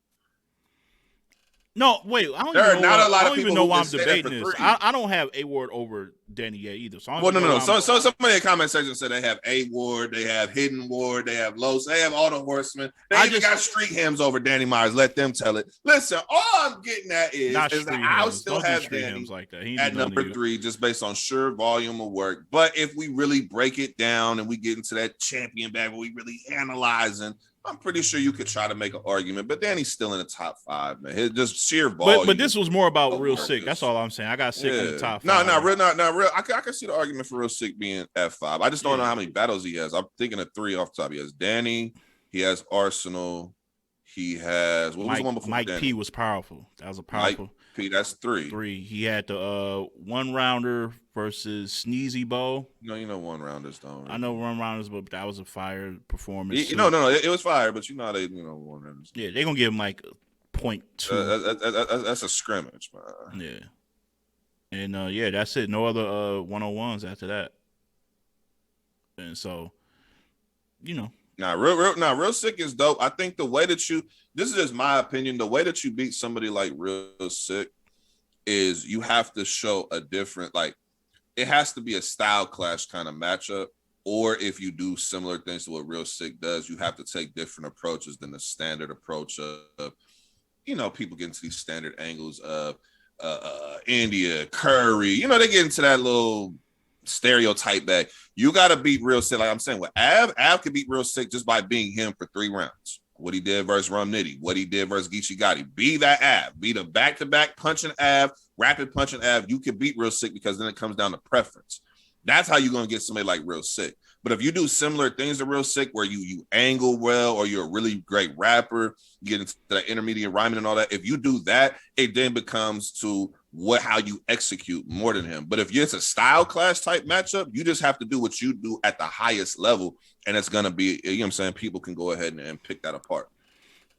No, wait. I don't There even are know. not a lot I of don't even people know who why can I'm say that debating for this. 3. I don't have A Ward over Danny yet either. So I don't Well, even know no. why I'm. So somebody in the comment section said they have A Ward, they have Hidden Ward, they have Los, they have all the horsemen. They even got street hymns over Danny Myers. Let them tell it. Listen, all I'm getting at is Not that street I'll hymns. still Don't do have street Danny hymns like that. He ain't at do nothing to number you. 3 just based on sheer volume of work. But if we really break it down and we get into that champion bag where we really analyzing, I'm pretty sure you could try to make an argument, but Danny's still in the top 5, man. His just sheer volume. But this was more about Real Sick. That's all I'm saying. I got Sick in the top 5. Not real. I can see the argument for Real Sick being at 5. I just don't know how many battles he has. I'm thinking of 3 off the top. He has Danny. He has Arsenal. He has what was the one before Mike Danny? P was powerful. That was a powerful. Mike P. That's 3. 3. He had the one rounder versus Sneezy Bo. No, you know one rounders don't. I know one rounders, but that was a fire performance. No, it was fire, but you know they one rounders. Yeah, they're gonna give him like 0.2. That's a scrimmage, man. Yeah, and that's it. No other 101s after that. And so, Real Sick is dope. I think the way that this is just my opinion, the way that you beat somebody like Real Sick is you have to show a different, like, it has to be a style clash kind of matchup. Or if you do similar things to what Real Sick does, you have to take different approaches than the standard approach of people get into these standard angles of India, Curry. They get into that little stereotype bag. You got to beat Real Sick. Like I'm saying, with Av could beat Real Sick just by being him for 3 rounds. What he did versus Rum Nitty, what he did versus Geechee Gotti. Be that Av. Be the back-to-back punching Av, rapid punching Av. You can beat Real Sick because then it comes down to preference. That's how you're going to get somebody like Real Sick. But if you do similar things to Real Sick where you angle well or you're a really great rapper, you get into that intermediate rhyming and all that, if you do that, it then becomes to how you execute more than him. But if it's a style clash type matchup, you just have to do what you do at the highest level, and it's going to be, you know what I'm saying, people can go ahead and pick that apart.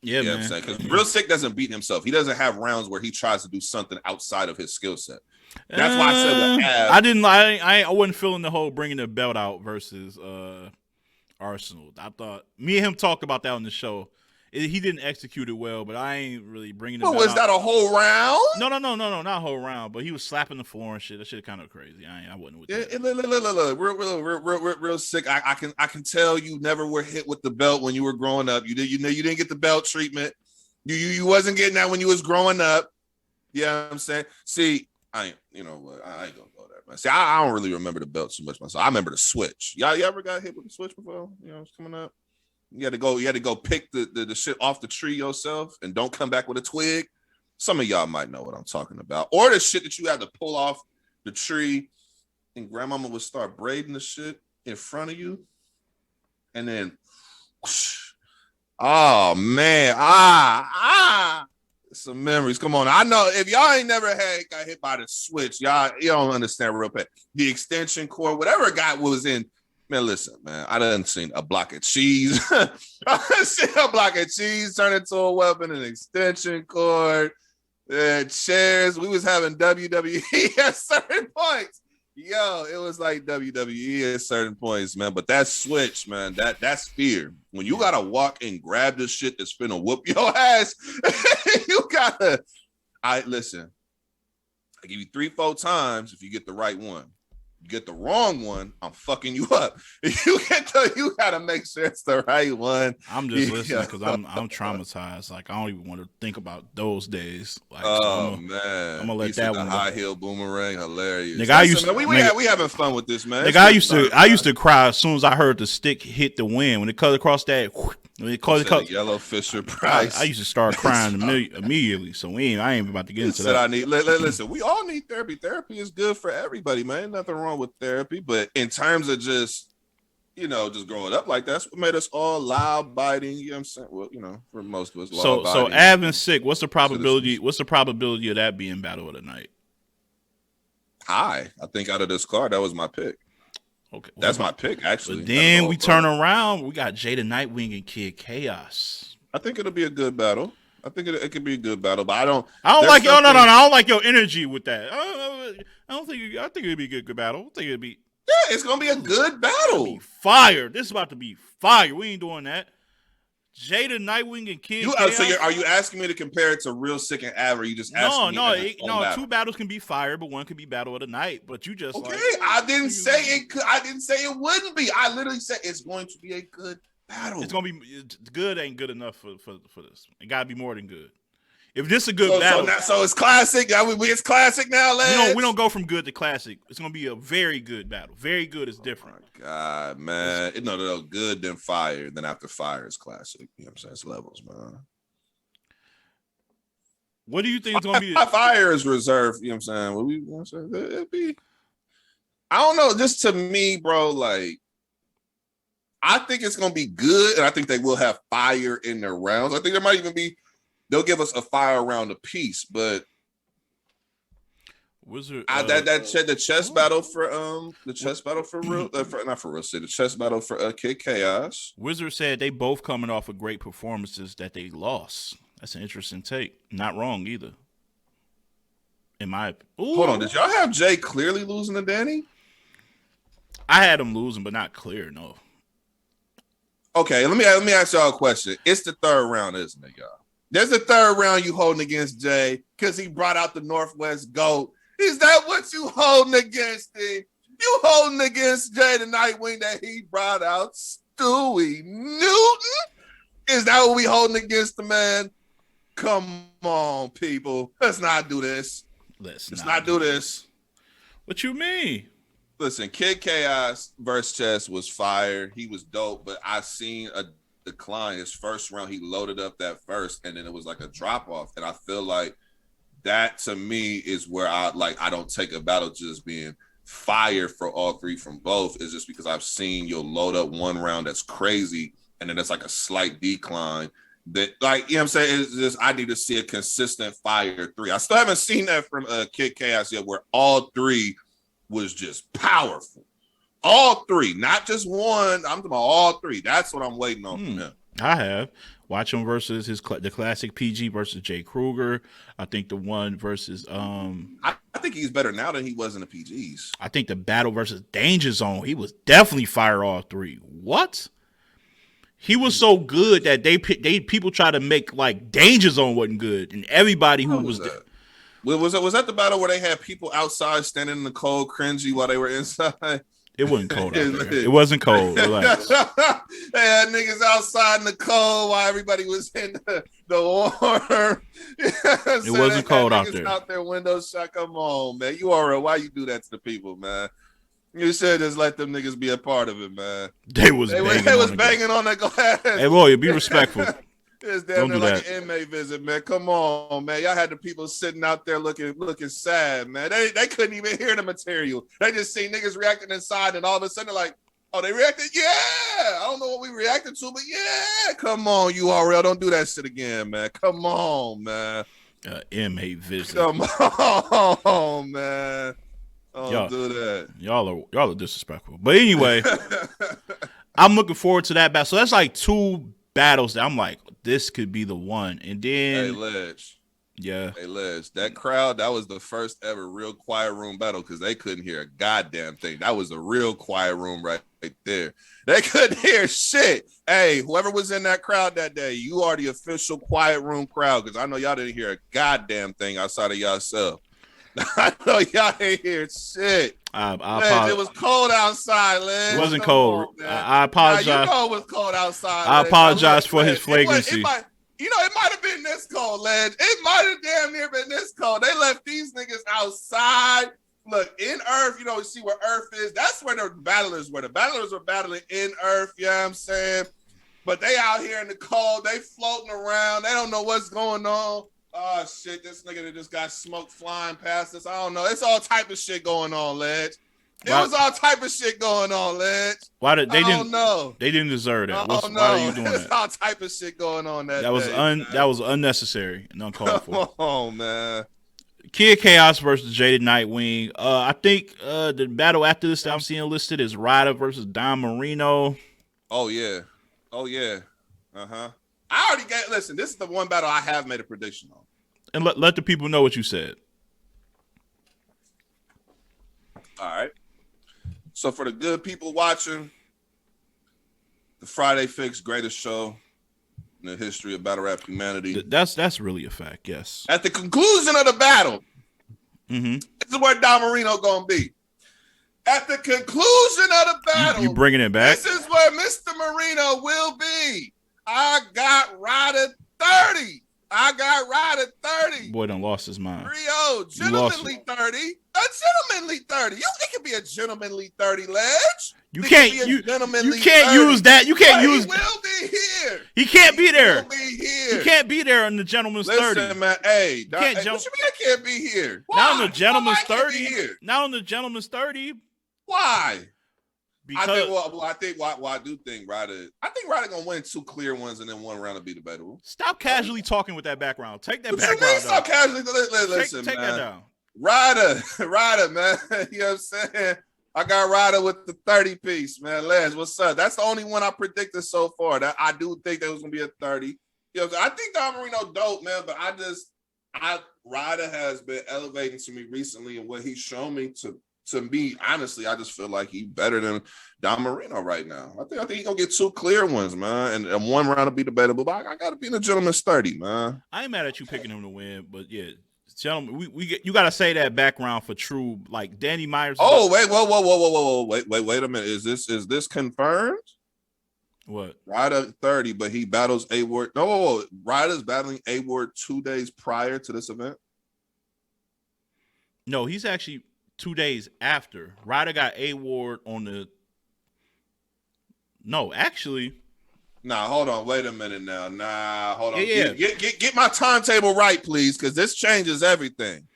Yeah, man. What I'm saying? Because Real Sick doesn't beat himself. He doesn't have rounds where he tries to do something outside of his skill set. That's why I said with Av, I wasn't feeling the whole bringing the belt out versus Arsenal. I thought me and him talked about that on the show. He didn't execute it well, but I ain't really bringing the belt out. Was that a whole round? No, not a whole round. But he was slapping the floor and shit. That shit kind of crazy. I wasn't with that. Look, Real Sick. I can tell you never were hit with the belt when you were growing up. You didn't get the belt treatment. You wasn't getting that when you was growing up. You know what I'm saying? See, I ain't gonna go there, man. See, I don't really remember the belt too much myself. I remember the switch. You ever got hit with the switch before? It's coming up. You had to go pick the shit off the tree yourself and don't come back with a twig. Some of y'all might know what I'm talking about. Or the shit that you had to pull off the tree and grandmama would start braiding the shit in front of you. And then, whoosh, oh man, some memories. Come on. I know if y'all ain't never got hit by the switch, y'all don't understand real bad. The extension cord, whatever got was in. Man, listen, man. I done seen a block of cheese. I done seen a block of cheese turn into a weapon, an extension cord, chairs. We was having WWE at certain points. Yo, it was like WWE at certain points, man. But that switch, man, that's fear. When you gotta walk and grab this shit that's finna whoop your ass, you gotta. Listen. I give you 3-4 times if you get the right one. You get the wrong one, I'm fucking you up. You gotta make sure it's the right one. I'm just listening because I'm traumatized. Like I don't even want to think about those days. Like, man, I'm gonna let that one go. High heel boomerang, hilarious. Nigga, we having fun with this, man. Nigga, I used to cry as soon as I heard the stick hit the wind when it cut across that. When it cut Yellow Fisher Price. I used to start crying immediately. So I ain't about to get into that. Listen, we all need therapy. Therapy is good for everybody, man. Ain't nothing wrong with therapy, but in terms of just growing up like that's what made us all loud biting. You know what I'm saying? Well, for most of us. So Av and Sick, what's the probability of that being battle of the night? High. I think out of this card, that was my pick. Okay, that's my pick actually. But then we turn around, we got Jada Nightwing and Kid Chaos. I think it'll be a good battle. I think it could be a good battle, but I don't like no. I don't like your energy with that. I think it'd be a good battle. I think it'd be. Yeah, it's gonna be a good battle. Fire. This is about to be fire. We ain't doing that. Jada Nightwing and Kid You Chaos. so are you asking me to compare it to Real Sick and Av, or you just asking me? No. Two battles can be fire, but one can be battle of the night. But you just okay. I didn't say it could. I didn't say it wouldn't be. I literally said it's going to be a good battle. It's gonna be good. Ain't good enough for this. It gotta be more than good. If this is a good battle, so it's classic. It's classic now. We don't go from good to classic. It's gonna be a very good battle. Very good is different. Oh my God, man. No, good then fire. Then after fire is classic. You know what I'm saying? It's levels, man. What do you think is gonna be? Fire is reserved. You know what I'm saying? It'd be. I don't know. Just to me, bro. Like, I think it's gonna be good, and I think they will have fire in their rounds. I think there might even be. They'll give us a fire round apiece, but Wizard the chess battle for real not for real city. The chess battle for Kid Chaos. Wizard said they both coming off of great performances that they lost. That's an interesting take. Not wrong either. In my hold on, did y'all have Jay clearly losing to Danny? I had him losing, but not clear. No. Okay, let me ask y'all a question. It's the third round, isn't it, y'all? There's the third round you holding against Jay because he brought out the Northwest GOAT. Is that what you holding against him? You holding against Jay the Nightwing that he brought out Stewie Newton? Is that what we holding against the man? Come on, people. Let's not do this. Let's not do this. What you mean? Listen, Kid Chaos versus Chess was fire. He was dope, but I seen a decline. His first round, he loaded up that first, and then it was like a drop off. And I feel like that to me is where I don't take a battle just being fire for all three from both. Is just because I've seen you'll load up one round that's crazy, and then it's like a slight decline. That, like, you know what I'm saying? It's just I need to see a consistent fire three. I still haven't seen that from Kid Chaos yet, where all three was just powerful. All three, not just one. I'm talking about all three. That's what I'm waiting on from him. I have. Watch him versus the classic PG versus Jay Kruger. I think the one versus I think he's better now than he was in the PGs. I think the battle versus Danger Zone, he was definitely fire all three. What? He was so good that people try to make like Danger Zone wasn't good, and everybody who was that? Was that the battle where they had people outside standing in the cold, cringy while they were inside? It wasn't cold out there. It wasn't cold. Relax. They had niggas outside in the cold while everybody was in the warm. It wasn't cold out there. Out their windows shut. Come on, man. Why you do that to the people, man? You should just let them niggas be a part of it, man. They was banging on the glass. Hey, boy, be respectful. It's down there like an inmate visit, man. Come on, man. Y'all had the people sitting out there looking sad, man. They couldn't even hear the material. They just see niggas reacting inside, and all of a sudden they're like, oh, they reacted? Yeah. I don't know what we reacted to, but yeah. Come on, URL. Don't do that shit again, man. Come on, man. Inmate visit. Come on, man. Don't do that. Y'all are disrespectful. But anyway, I'm looking forward to that battle. So that's like two battles that I'm like, this could be the one. And then Hey, Ledge. Yeah. Hey, Ledge. That crowd, that was the first ever real quiet room battle because they couldn't hear a goddamn thing. That was a real quiet room right there. They couldn't hear shit. Hey, whoever was in that crowd that day, you are the official quiet room crowd because I know y'all didn't hear a goddamn thing outside of yourself. I know y'all ain't hear shit. I apologize. It was cold outside, Liz. It wasn't cold. I apologize. Now, you know it was cold outside. I apologize for his flagrancy. It might have been this cold, Ledge. It might have damn near been this cold. They left these niggas outside. Look, in Earth, you see where Earth is. That's where the battlers were. The battlers were battling in Earth, you know what I'm saying? But they out here in the cold. They floating around. They don't know what's going on. Oh, shit, this nigga that just got smoke flying past us. I don't know. It's all type of shit going on, Ledge. It was all type of shit going on, Ledge. Why did they don't know? They didn't deserve that. Why are you doing that? It's all type of shit going on that was day, that was unnecessary and uncalled for. Oh, man. Kid Chaos versus Jada Nightwing. I think the battle after this that I'm seeing listed is Ryder versus Don Marino. Oh, yeah. Uh-huh. I already listen, this is the one battle I have made a prediction on. And let the people know what you said. All right. So for the good people watching, the Friday Fix Greatest Show, the history of battle rap humanity. That's really a fact. Yes. At the conclusion of the battle, Mm-hmm. this is where Don Marino gonna be. At the conclusion of the battle, you bringing it back? This is where Mr. Marino will be. I got Ryder 30. I got Ryder 30. Boy done lost his mind. 3-0. Gentlemanly 30. A gentlemanly 30. It could be a gentlemanly 30, Ledge. You can't use that. You can't use. He will be here. He can't be there. He will be here. He can't be there on the gentleman's 30. Listen, man. Hey, what you mean I can't be here? Why? Not on the gentleman's 30. Not on the gentleman's 30. Why? Because I think Ryder gonna win 2 clear ones and then 1 round to be debatable. Stop casually talking with that background. Take that what background. You mean, stop casually. Listen, take man. that down. Ryder, man. You know what I'm saying? I got Ryder with the 30 piece, man. Les, what's up? That's the only one I predicted so far. That I do think there was gonna be a 30. You know, I think Don Marino dope, man, but Ryder has been elevating to me recently, and what he's shown me to me, honestly, I just feel like he's better than Don Marino right now. I think he's gonna get 2 clear ones, man, and 1 round will be debatable. But I gotta be in the gentleman's 30, man. I ain't mad at you picking him to win, but yeah, gentlemen, you gotta say that background for true, like Danny Myers. Oh wait, whoa, wait a minute. Is this confirmed? What? Ryder 30, but he battles A Ward. No, Ryder's battling A Ward 2 days prior to this event. No, he's actually 2 days after. Ryder got A Ward on the. No, actually. Nah, hold on. Wait a minute now. Nah, hold on. Yeah. Get my timetable right, please, because this changes everything.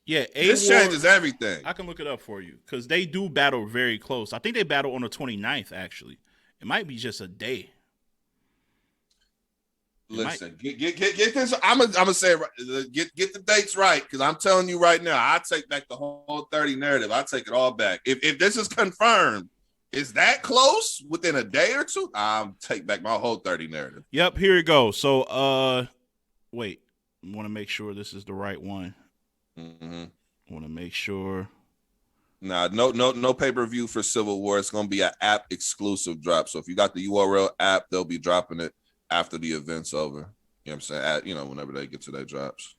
Yeah, this changes everything. I can look it up for you because they do battle very close. I think they battle on the 29th, actually. It might be just a day. Listen, get this. I'm gonna say get the dates right, because I'm telling you right now, I take back the whole 30 narrative. I take it all back. If this is confirmed, is that close within a day or two? I'll take back my whole 30 narrative. Yep, here we go. So wait, I want to make sure this is the right one. Mm-hmm. I want to make sure. Nah, no pay-per-view for Civil War. It's gonna be an app exclusive drop. So if you got the URL app, they'll be dropping it after the event's over. You know what I'm saying? Whenever they get to their drops.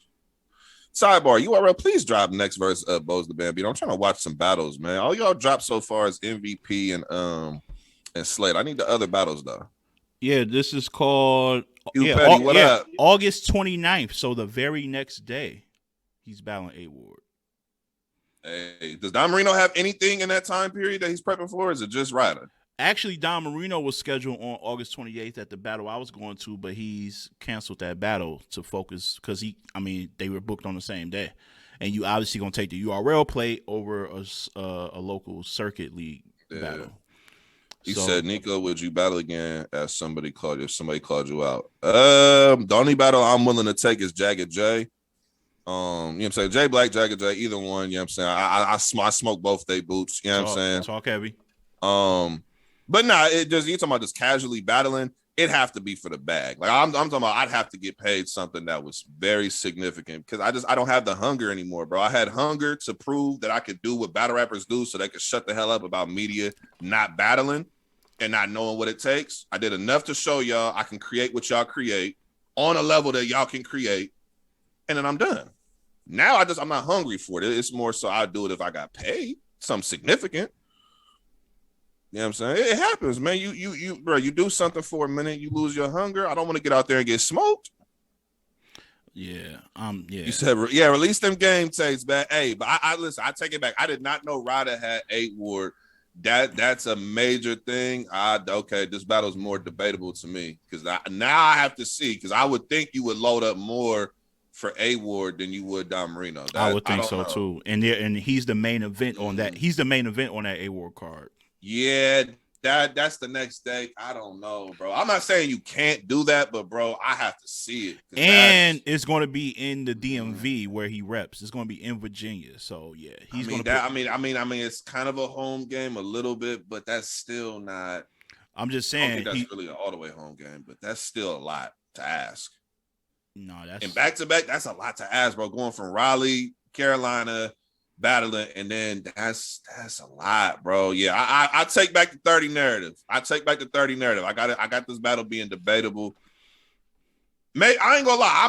Sidebar, URL, please drop next verse of Bo's the Bambino. I'm trying to watch some battles, man. All y'all dropped so far is MVP and Slade. I need the other battles though. Yeah, this is called Petty, what up? August 29th. So the very next day, he's battling A Ward. Hey, does Don Marino have anything in that time period that he's prepping for? Or is it just Ryder? Actually, Don Marino was scheduled on August 28th at the battle I was going to, but he's canceled that battle to focus because they were booked on the same day. And you obviously going to take the URL plate over a local circuit league battle. He said, Nico, would you battle again if somebody called you out? The only battle I'm willing to take is Jagged J. You know what I'm saying? J Black, Jagged J, either one, you know what I'm saying? I smoke both they boots, you know what I'm saying? Talk heavy. But nah, you're talking about just casually battling, it'd have to be for the bag. Like I'm talking about I'd have to get paid something that was very significant because I don't have the hunger anymore, bro. I had hunger to prove that I could do what battle rappers do so they could shut the hell up about media not battling and not knowing what it takes. I did enough to show y'all I can create what y'all create on a level that y'all can create, and then I'm done. Now I'm not hungry for it. It's more so I'd do it if I got paid something significant. You know what I'm saying? It happens, man. You do something for a minute, you lose your hunger. I don't want to get out there and get smoked. Yeah. You said, release them game tapes back. Hey, but I listen, I take it back. I did not know Ryder had 8 Ward. That's a major thing. This battle's more debatable to me because now I have to see, because I would think you would load up more for A Ward than you would Don Marino. I would think so too. And he's the main event on that. He's the main event on that A Ward card. Yeah, that's the next day. I don't know, bro. I'm not saying you can't do that, but bro, I have to see it. And it's going to be in the DMV where he reps. It's going to be in Virginia. So yeah, he's going to. I mean, it's kind of a home game a little bit, but that's still not. I'm just saying I don't think that's really an all the way home game, but that's still a lot to ask. No, that's and back to back. That's a lot to ask, bro. Going from Raleigh, Carolina, battling, and then that's a lot, bro. Yeah, I take back the 30 narrative. I got this battle being debatable. I ain't gonna lie.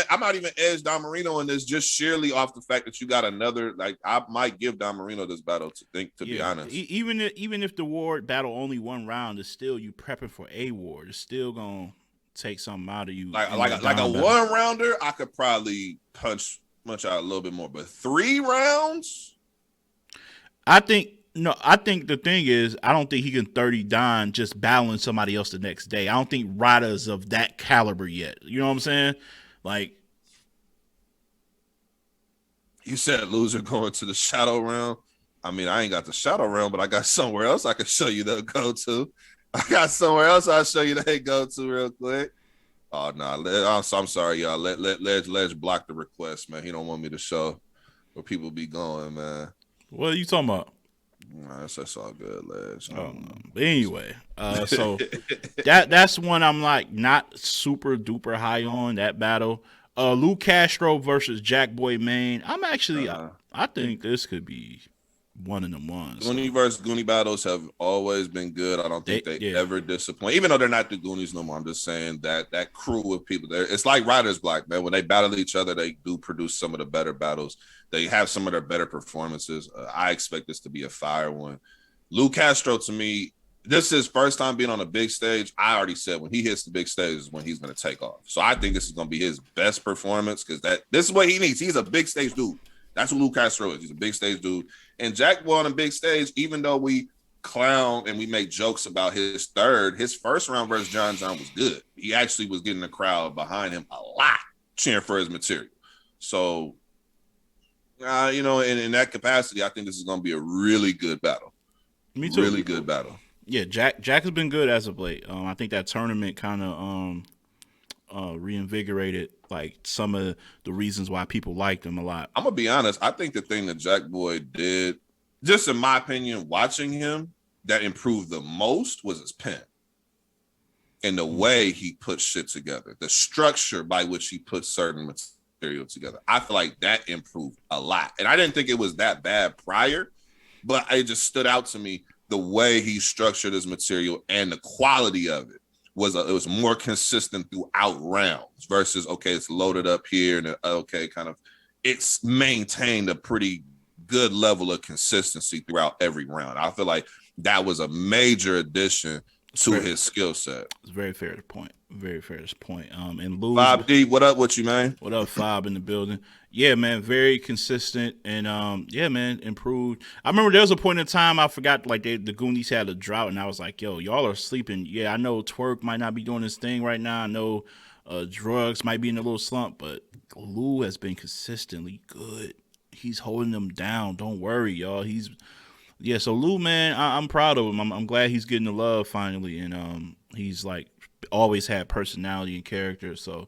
I might even edge Don Marino in this just sheerly off the fact that you got another. Like, I might give Don Marino this battle to be honest. Even if the Ward battle only one round, is still you prepping for a Ward. It's still gonna take something out of you. Like a one rounder, I could probably punch out a little bit more, but 3 rounds. I think the thing is, I don't think he can 30 Don just battling somebody else the next day. I don't think Rada is of that caliber yet. You know what I'm saying? Like, you said loser going to the shadow round. I mean, I ain't got the shadow round, but I got somewhere else I can show you that go to. I got somewhere else I'll show you that go to real quick. Oh no, I'm sorry, y'all. Ledge block the request, man. He don't want me to show where people be going, man. What are you talking about? That's all good, Ledge. But anyway, so that's one I'm like not super duper high on that battle. Lou Castro versus Jack Boy Maine. I'm actually I think this could be one of them ones. Goonie versus Goonie battles have always been good. I don't think they ever disappoint, even though they're not the Goonies no more. I'm just saying that crew of people there. It's like Riders Block, man. When they battle each other, they do produce some of the better battles. They have some of their better performances. I expect this to be a fire one. Lou Castro, to me, this is his first time being on a big stage. I already said when he hits the big stage is when he's going to take off. So I think this is going to be his best performance because this is what he needs. He's a big stage dude. That's what Lou Castro is. He's a big stage dude. And Jack Boy on a big stage, even though we clown and we make jokes about his first round versus John was good. He actually was getting the crowd behind him a lot, cheering for his material. So, in that capacity, I think this is going to be a really good battle. Me too. Really good battle. Yeah, Jack has been good as of late. I think that tournament kind of reinvigorated like some of the reasons why people liked him a lot. I'm gonna be honest. I think the thing that Jack Boy did, just in my opinion, watching him, that improved the most was his pen and the way he put shit together, the structure by which he put certain material together. I feel like that improved a lot, and I didn't think it was that bad prior, but it just stood out to me the way he structured his material and the quality of it. It was more consistent throughout rounds versus, okay, it's loaded up here and it's maintained a pretty good level of consistency throughout every round. I feel like that was a major addition to his skill set. It's very fair to point. Very fair to point. And Lou, 5D, what up with you, man? What up, Fob in the building? Yeah, man, very consistent and yeah, man, improved. I remember there was a point in time I forgot like the Goonies had a drought, and I was like, yo, y'all are sleeping. Yeah, I know Twerk might not be doing his thing right now. I know Drugs might be in a little slump, but Lou has been consistently good. He's holding them down. Don't worry, y'all. So Lou, man, I'm proud of him. I'm glad he's getting the love finally, and he's like always had personality and character, so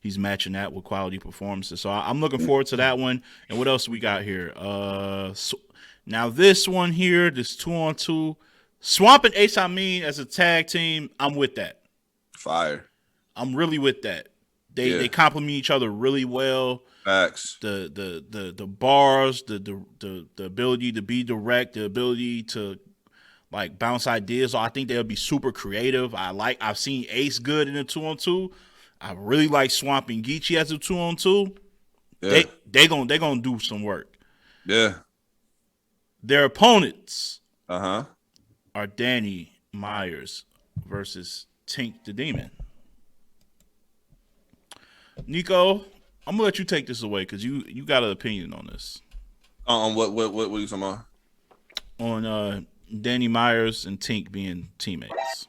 he's matching that with quality performances. So I'm looking forward to that one. And what else we got here? Now this one here, this 2-on-2, Swamp and Ace Amin as a tag team. I'm with that. Fire. I'm really with that. They complement each other really well. Facts. The bars, the ability to be direct, the ability to like bounce ideas. So I think they'll be super creative. I've seen Ace good in a 2-on-2. I really like Swamp and Geechee as a 2-on-2. Yeah. They gonna do some work. Yeah. Their opponents are Danny Myers versus Tink the Demon. Nico, I'm gonna let you take this away because you got an opinion on this. What are you talking about? On Danny Myers and Tink being teammates.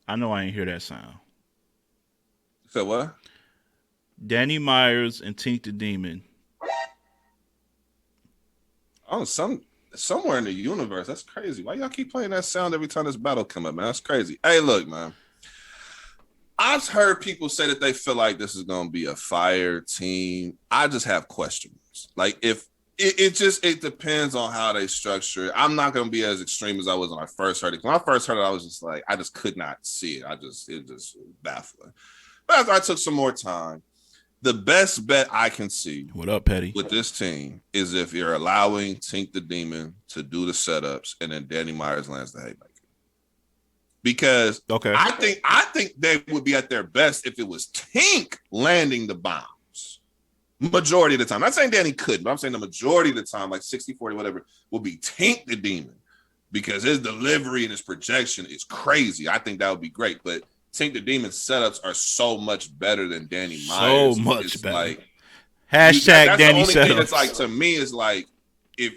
I know I ain't hear that sound. So what? Danny Myers and Tink the Demon. Oh, somewhere in the universe. That's crazy. Why y'all keep playing that sound every time this battle come up, man? That's crazy. Hey, look, man. I've heard people say that they feel like this is going to be a fire team. I just have questions. Like, if it depends on how they structure it. I'm not going to be as extreme as I was when I first heard it. When I first heard it, I was just like, I just could not see it. It just baffling. But after I took some more time, the best bet I can see what up, Petty, with this team is if you're allowing Tink the Demon to do the setups and then Danny Myers lands the haymaker. because Okay. I think they would be at their best if it was Tink landing the bombs. Majority of the time. I'm not saying Danny couldn't, but I'm saying the majority of the time, like 60-40, whatever, will be Tink the Demon because his delivery and his projection is crazy. I think that would be great. But Tink the Demon's setups are so much better than Danny Myers. So much it's better. Like, Hashtag that's Danny the only setups. thing that's like, to me, is like, if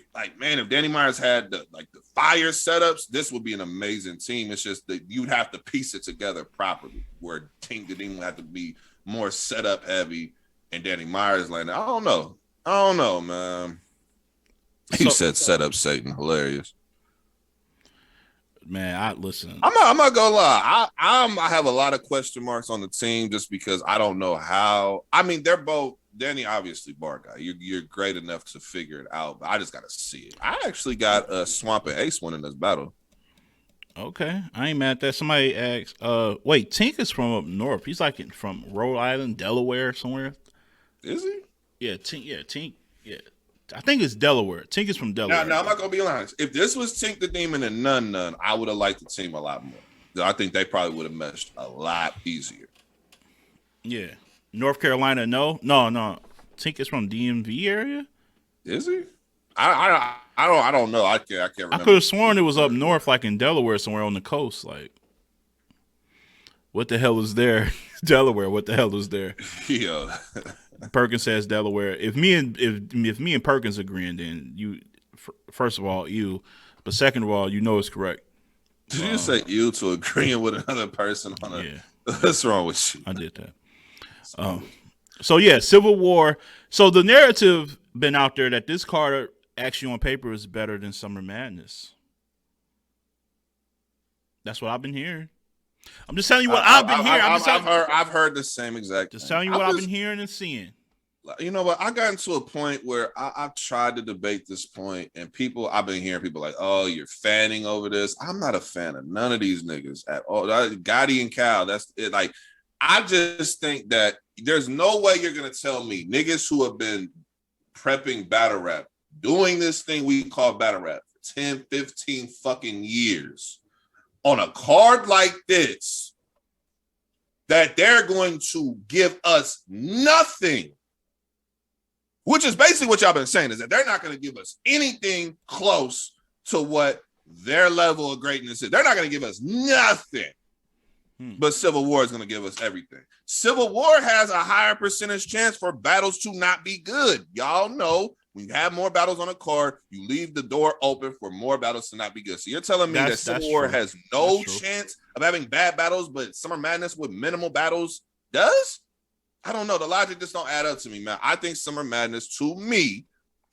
Danny Myers had the fire setups, this would be an amazing team. It's just that you'd have to piece it together properly, where Tink the Demon would have to be more setup heavy and Danny Myers landing. I don't know, man. He said setup Satan. Hilarious. Man, I'm not gonna lie. I have a lot of question marks on the team just because I don't know how. I mean, they're both Danny, obviously bar guy. You're great enough to figure it out, but I just gotta see it. I actually got Swamp and Ace winning this battle. Okay, I ain't mad at that. Somebody asked, wait, Tink is from up north. He's like from Rhode Island, Delaware, somewhere. Is he? Yeah, Tink. Yeah, I think it's Delaware. Tink is from Delaware. Now I'm not gonna be honest. If this was Tink the Demon and None, I would have liked the team a lot more. I think they probably would have meshed a lot easier. Yeah, North Carolina. No. Tink is from DMV area. Is he? I don't know. I can't remember. I could have sworn it was up north, like in Delaware, somewhere on the coast. Like, what the hell is there? Delaware. What the hell is there? Yeah. Perkins says Delaware. If me and Perkins agreeing, then you, first of all, you, but second of all, you know it's correct. Did you say you to agreeing with another person on a? Yeah. What's wrong with you? I did that. So yeah, Civil War. So the narrative been out there that this card actually on paper is better than Summer Madness. That's what I've been hearing. I'm just telling you what I've been hearing. I've heard the same exact. Just telling you what I've been hearing and seeing. You know what? I got into a point where I've tried to debate this point, and I've been hearing people like, "Oh, you're fanning over this." I'm not a fan of none of these niggas at all. Gotti and Cal. That's it. Like, I just think that there's no way you're gonna tell me niggas who have been prepping battle rap, doing this thing we call battle rap for 10, 15 fucking years, on a card like this, that they're going to give us nothing, which is basically what y'all been saying, is that they're not going to give us anything close to what their level of greatness is. They're not going to give us nothing, but Civil War is going to give us everything. Civil War has a higher percentage chance for battles to not be good. Y'all know, when you have more battles on a card, you leave the door open for more battles to not be good. So you're telling me that Civil War has no chance of having bad battles, but Summer Madness with minimal battles does? I don't know. The logic just don't add up to me, man. I think Summer Madness, to me,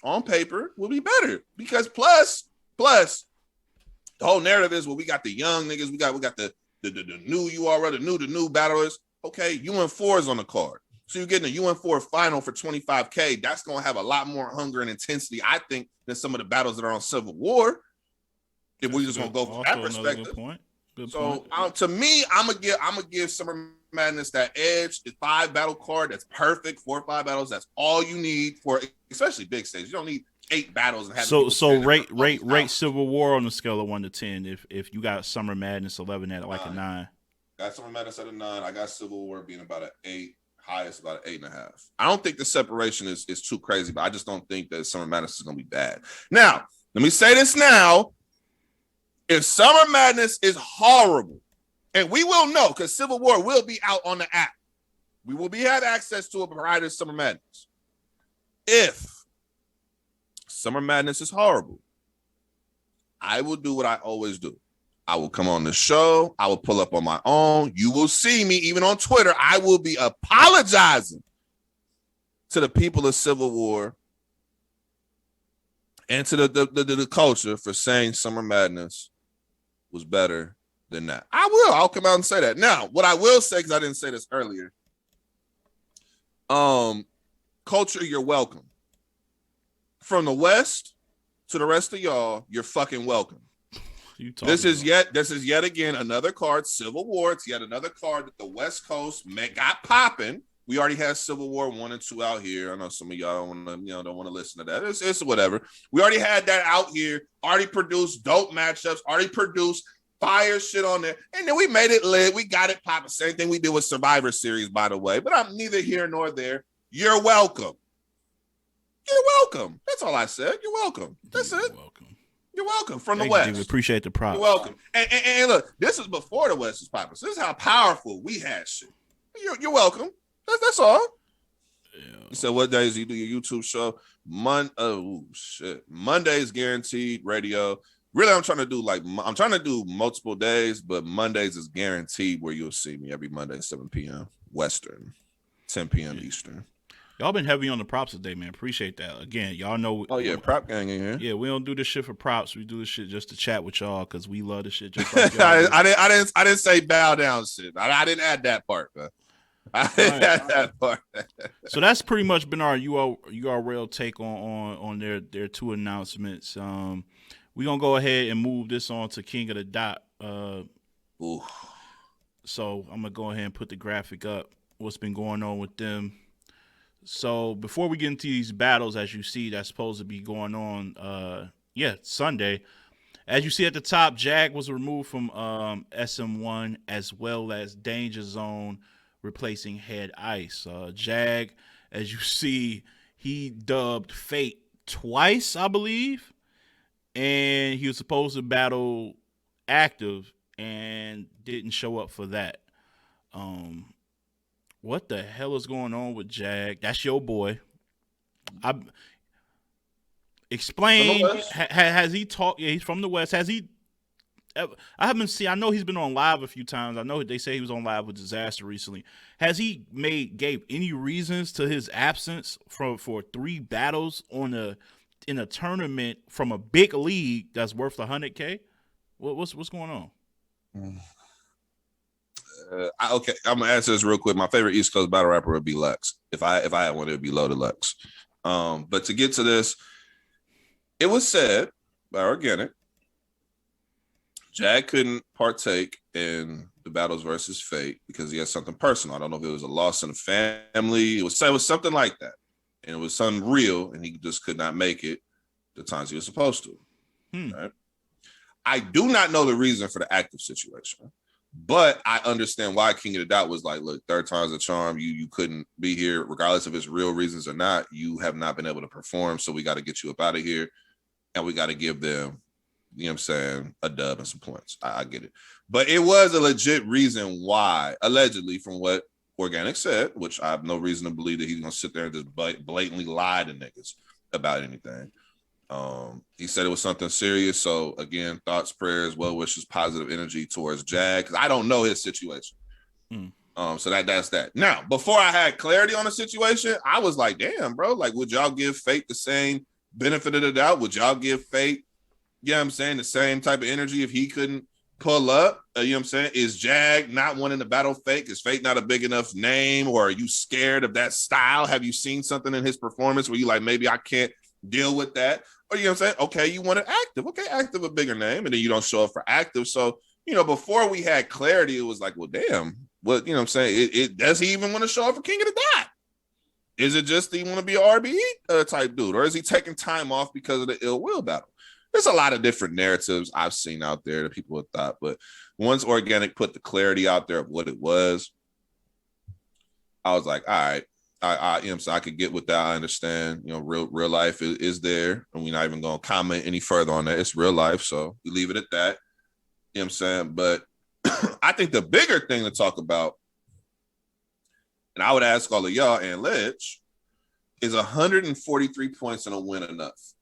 on paper, will be better. Because plus, the whole narrative is, well, we got the young niggas, we got the new URL, the new battlers. Okay, UN4 is on the card. So you're getting a UN4 final for $25K. That's going to have a lot more hunger and intensity, I think, than some of the battles that are on Civil War. If we're just going to go from that perspective. Good point. To me, I'm gonna give Summer Madness that edge. It's 5 battle card. That's perfect. 4 or 5 battles. That's all you need for, especially big stage. You don't need 8 battles and have. So rate Civil War on a scale of 1 to 10. If you got Summer Madness 11 at like a 9. Got Summer Madness at a 9. I got Civil War being about an 8. Highest about an 8.5. I don't think the separation is too crazy, but I just don't think that Summer Madness is going to be bad. Now, let me say this now. If Summer Madness is horrible, and we will know because Civil War will be out on the app. We will have access to a variety of Summer Madness. If Summer Madness is horrible, I will do what I always do. I will come on the show. I will pull up on my own. You will see me, even on Twitter. I will be apologizing to the people of Civil War and to the culture for saying Summer Madness was better than that. I'll come out and say that. Now, what I will say, because I didn't say this earlier, culture, you're welcome. From the West to the rest of y'all, you're fucking welcome. This is yet again another card, Civil War. It's yet another card that the West Coast got popping. We already had Civil War 1 and 2 out here. I know some of y'all don't want to listen to that. It's whatever. We already had that out here. Already produced dope matchups. Already produced fire shit on there. And then we made it lit. We got it popping. Same thing we did with Survivor Series, by the way. But I'm neither here nor there. You're welcome. You're welcome. That's all I said. You're welcome. That's it. Welcome. You're welcome from Thanks, the West. G. We appreciate the props. You're welcome. And look, this is before the West was popping. So this is how powerful we had shit. You're welcome. That's all. Yeah. You said what days you do your YouTube show? Mondays guaranteed radio. Really, I'm trying to do multiple days, but Mondays is guaranteed where you'll see me every Monday, 7 p.m. Western, 10 p.m. Eastern. Y'all been heavy on the props today, man. Appreciate that. Again, y'all know. Oh yeah, prop gang in here. Yeah, we don't do this shit for props. We do this shit just to chat with y'all because we love this shit. Just like y'all I didn't say bow down shit. I didn't add that part, man. I didn't add that part. So that's pretty much been our URL take on their two announcements. We're gonna go ahead and move this on to King of the Dot. So I'm gonna go ahead and put the graphic up. What's been going on with them? So before we get into these battles, as you see, that's supposed to be going on, Sunday. As you see at the top, Jag was removed from SM1 as well as Danger Zone, replacing Head Ice. Jag, as you see, he dubbed Fate twice, I believe, and he was supposed to battle Active and didn't show up for that. What the hell is going on with Jag? That's your boy. Explain. Has he talked? Yeah, he's from the West. Has he? I haven't seen. I know he's been on live a few times. I know they say he was on live with Disaster recently. Has he gave any reasons to his absence for 3 battles in a tournament from a big league that's worth $100K? What's going on? Okay, I'm gonna answer this real quick. My favorite East Coast battle rapper would be Lex. If I had one, it would be Loaded Lex. But to get to this, it was said by Organic, Jag couldn't partake in the battles versus Fate because he had something personal. I don't know if it was a loss in the family. It was something like that, and it was something real, and he just could not make it the times he was supposed to. Right? I do not know the reason for the Active situation. But I understand why King of the Dot was like, look, 3rd time's a charm. You couldn't be here, regardless if it's real reasons or not. You have not been able to perform, so we got to get you up out of here, and we got to give them, you know what I'm saying, a dub and some points. I get it. But it was a legit reason why, allegedly, from what Organic said, which I have no reason to believe that he's going to sit there and just blatantly lie to niggas about anything. He said it was something serious. So again, thoughts, prayers, well wishes, positive energy towards Jag, because I don't know his situation. So that's that. Now, before I had clarity on the situation, I was like, damn, bro, like, would y'all give Fate the same benefit of the doubt? Would y'all give Fate, you know what I'm saying, the same type of energy if he couldn't pull up? You know what I'm saying? Is Jag not wanting to battle Fate? Is Fate not a big enough name? Or are you scared of that style? Have you seen something in his performance where you like, maybe I can't deal with that? Or, you know what I'm saying? Okay, you wanted Active. Okay, Active, a bigger name, and then you don't show up for Active. So, you know, before we had clarity, it was like, well, damn, what, you know what I'm saying? It does he even want to show up for King of the Dot? Is it just he want to be an RBE type dude? Or is he taking time off because of the ill will battle? There's a lot of different narratives I've seen out there that people have thought, but once Organic put the clarity out there of what it was, I was like, all right, I you know, so I could get with that. I understand, you know, real life is there, and we're not even going to comment any further on that. It's real life, so we leave it at that. You know what I'm saying? But I think the bigger thing to talk about, and I would ask all of y'all and Ledge, is 143 points in a win enough?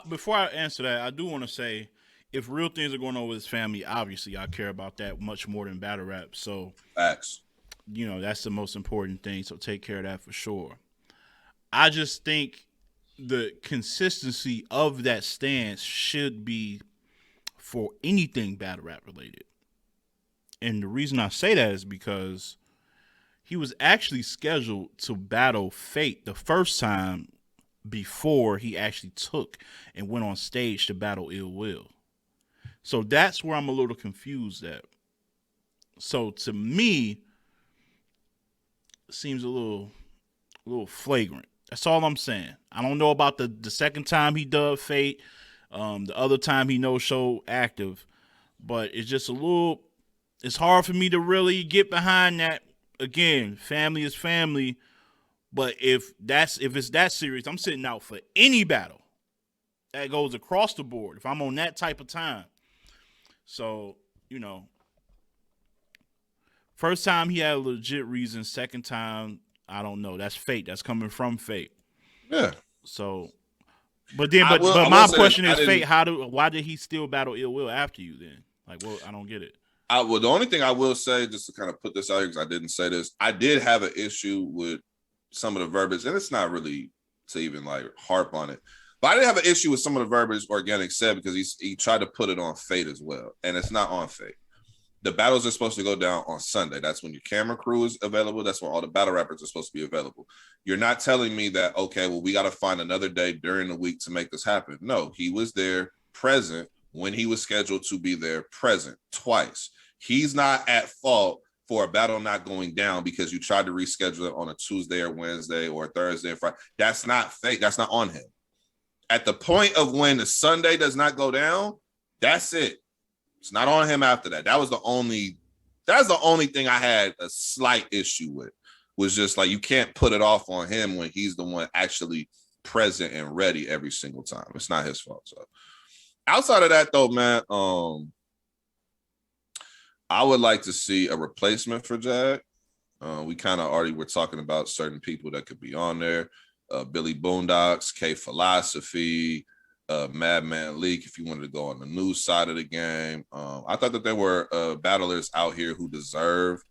Before I answer that, I do want to say, if real things are going on with his family, obviously I care about that much more than battle rap. So Facts. You know, that's the most important thing. So take care of that for sure. I just think the consistency of that stance should be for anything battle rap related. And the reason I say that is because he was actually scheduled to battle Fate the first time before he actually took and went on stage to battle Ill Will. So that's where I'm a little confused at. So to me, it seems a little flagrant. That's all I'm saying. I don't know about the second time he dubbed Fate. The other time he no-showed active, but it's just a little. It's hard for me to really get behind that. Again, family is family, but if it's that serious, I'm sitting out for any battle that goes across the board. If I'm on that type of time, so first time he had a legit reason. Second time, I don't know. That's fate. That's coming from fate. Yeah. So, but then, I my will say question this, is, fate. Why did he still battle ill will after you then? Like, well, I don't get it. the only thing I will say, just to kind of put this out here, because I didn't say this, I did have an issue with some of the verbiage, and it's not really to even like harp on it, but I did have an issue with some of the verbiage Organic said, because he tried to put it on fate as well, and it's not on fate. The battles are supposed to go down on Sunday. That's when your camera crew is available. That's when all the battle rappers are supposed to be available. You're not telling me that, okay, well, we got to find another day during the week to make this happen. No, he was there present when he was scheduled to be there present twice. He's not at fault for a battle not going down because you tried to reschedule it on a Tuesday or Wednesday or Thursday or Friday. That's not fake. That's not on him. At the point of when the Sunday does not go down, that's it. It's not on him after that. That's the only thing I had a slight issue with, was just like, you can't put it off on him when he's the one actually present and ready every single time. It's not his fault. So outside of that though, man, I would like to see a replacement for Jag. We kind of already were talking about certain people that could be on there. Billy Boondocks, K Philosophy, Madman Leak, if you wanted to go on the news side of the game. I thought that there were battlers out here who deserve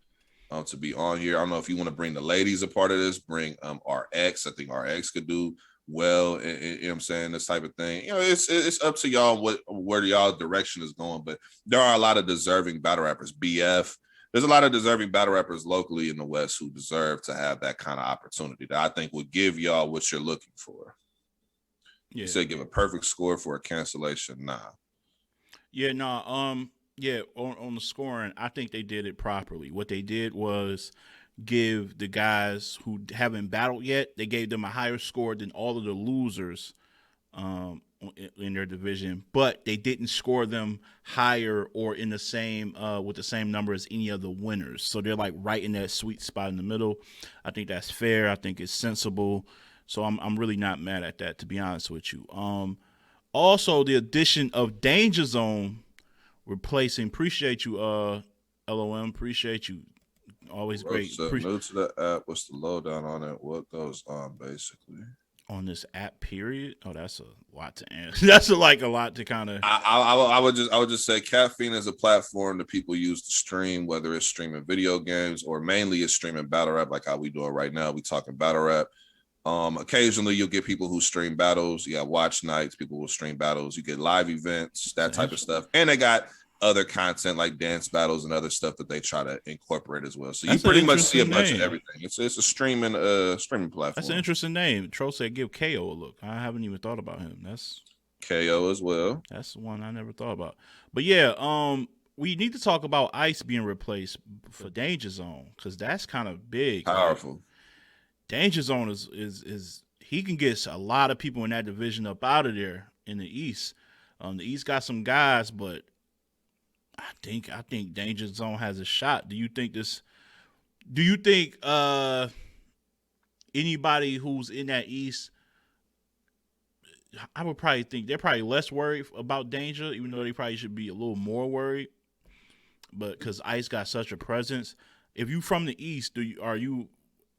to be on here. I don't know if you want to bring the ladies a part of this, bring RX. I think RX could do well, you know what I'm saying, this type of thing. It's up to y'all where y'all direction is going, but there are a lot of deserving battle rappers. BF, there's a lot of deserving battle rappers locally in the West who deserve to have that kind of opportunity that I think would give y'all what you're looking for. Yeah. You say give a perfect score for a cancellation? Nah. Yeah, no. Yeah, on the scoring, I think they did it properly. What they did was give the guys who haven't battled yet, they gave them a higher score than all of the losers in their division, but they didn't score them higher or in the same with the same number as any of the winners. So they're like right in that sweet spot in the middle. I think that's fair. I think it's sensible. So I'm really not mad at that, to be honest with you. Also, the addition of Danger Zone replacing. Appreciate you, LOM. Appreciate you. Always great. New to the app. What's the lowdown on it? What goes on, basically? On this app, period. Oh, that's a lot to answer. That's a lot to kind of. I would just say Caffeine is a platform that people use to stream, whether it's streaming video games or mainly it's streaming battle rap, like how we doing right now. We talking battle rap. Occasionally you'll get people who stream battles. You got watch nights, people will stream battles. You get live events, that type of stuff. And they got other content like dance battles and other stuff that they try to incorporate as well. So you pretty much see a bunch of everything. It's a streaming platform. That's an interesting name. Tro said give KO a look. I haven't even thought about him. That's KO as well. That's the one I never thought about. But yeah, we need to talk about Ice being replaced for Danger Zone, because that's kind of big. Powerful. Right? Danger Zone is he can get a lot of people in that division up out of there in the East. The East got some guys, but I think Danger Zone has a shot. Do you think anybody who's in that East, I would probably think they're probably less worried about Danger, even though they probably should be a little more worried. But because Ice got such a presence, if you from the East,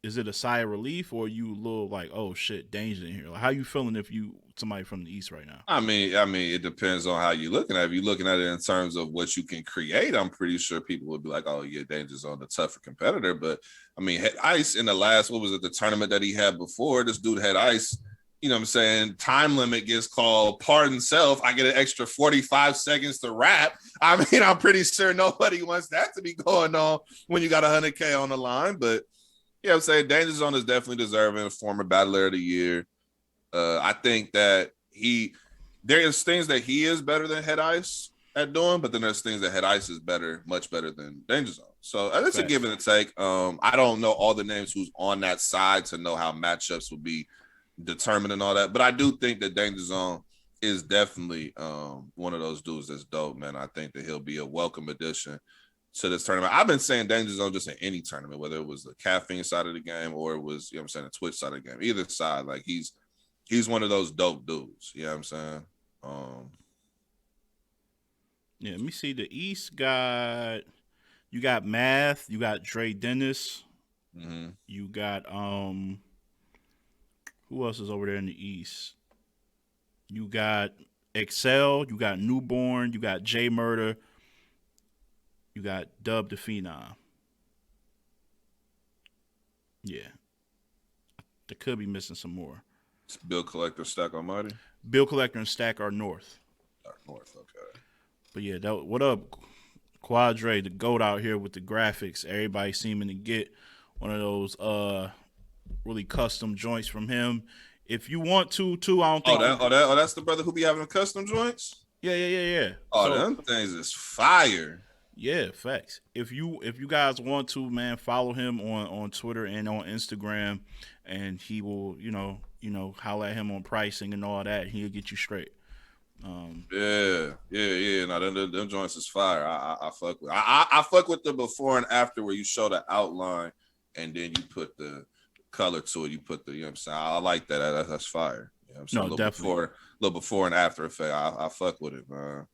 is it a sigh of relief, or are you a little like, oh shit, Danger in here? Like, how you feeling if you somebody from the East right now? I mean, it depends on how you're looking at it. If you're looking at it in terms of what you can create, I'm pretty sure people would be like, oh yeah, Danger's on the tougher competitor. But I mean, Ice in the last, what was it, the tournament that he had before, this dude had Ice, you know what I'm saying, time limit gets called, pardon self, I get an extra 45 seconds to rap. I mean, I'm pretty sure nobody wants that to be going on when you got 100K on the line. But yeah, I'm saying Danger Zone is definitely deserving of former battler of the year. I think that there is things that he is better than Head Ice at doing, but then there's things that Head Ice is much better than Danger Zone. So it's a give and a take. I don't know all the names who's on that side to know how matchups will be determined and all that, but I do think that Danger Zone is definitely one of those dudes that's dope, man. I think that he'll be a welcome addition to this tournament. I've been saying Danger Zone just in any tournament, whether it was the caffeine side of the game or it was, I'm saying, the Twitch side of the game. Either side, like he's one of those dope dudes. You know what I'm saying? Yeah, let me see. The East got you got Math, you got Dre Dennis, you got who else is over there in the East? You got Excel, you got Newborn, you got J Murder, you got Dub the Phenom. Yeah. They could be missing some more. It's Bill Collector, Stack Almighty. Bill Collector and Stack are North. North, okay. But yeah, what up, Quadre, the GOAT out here with the graphics. Everybody seeming to get one of those really custom joints from him. If you want to, too, I don't think. That's the brother who be having the custom joints. Yeah. Oh, them things is fire. Yeah, facts. If you guys want to, man, follow him on Twitter and on Instagram, and he will, holler at him on pricing and all that. He'll get you straight. Yeah. No, them joints is fire. I fuck with. I fuck with the before and after where you show the outline and then you put the color to it. You put the, I'm saying, I like that. That's fire. You know what I'm saying? No, definitely. Little before and after effect. I fuck with it, man.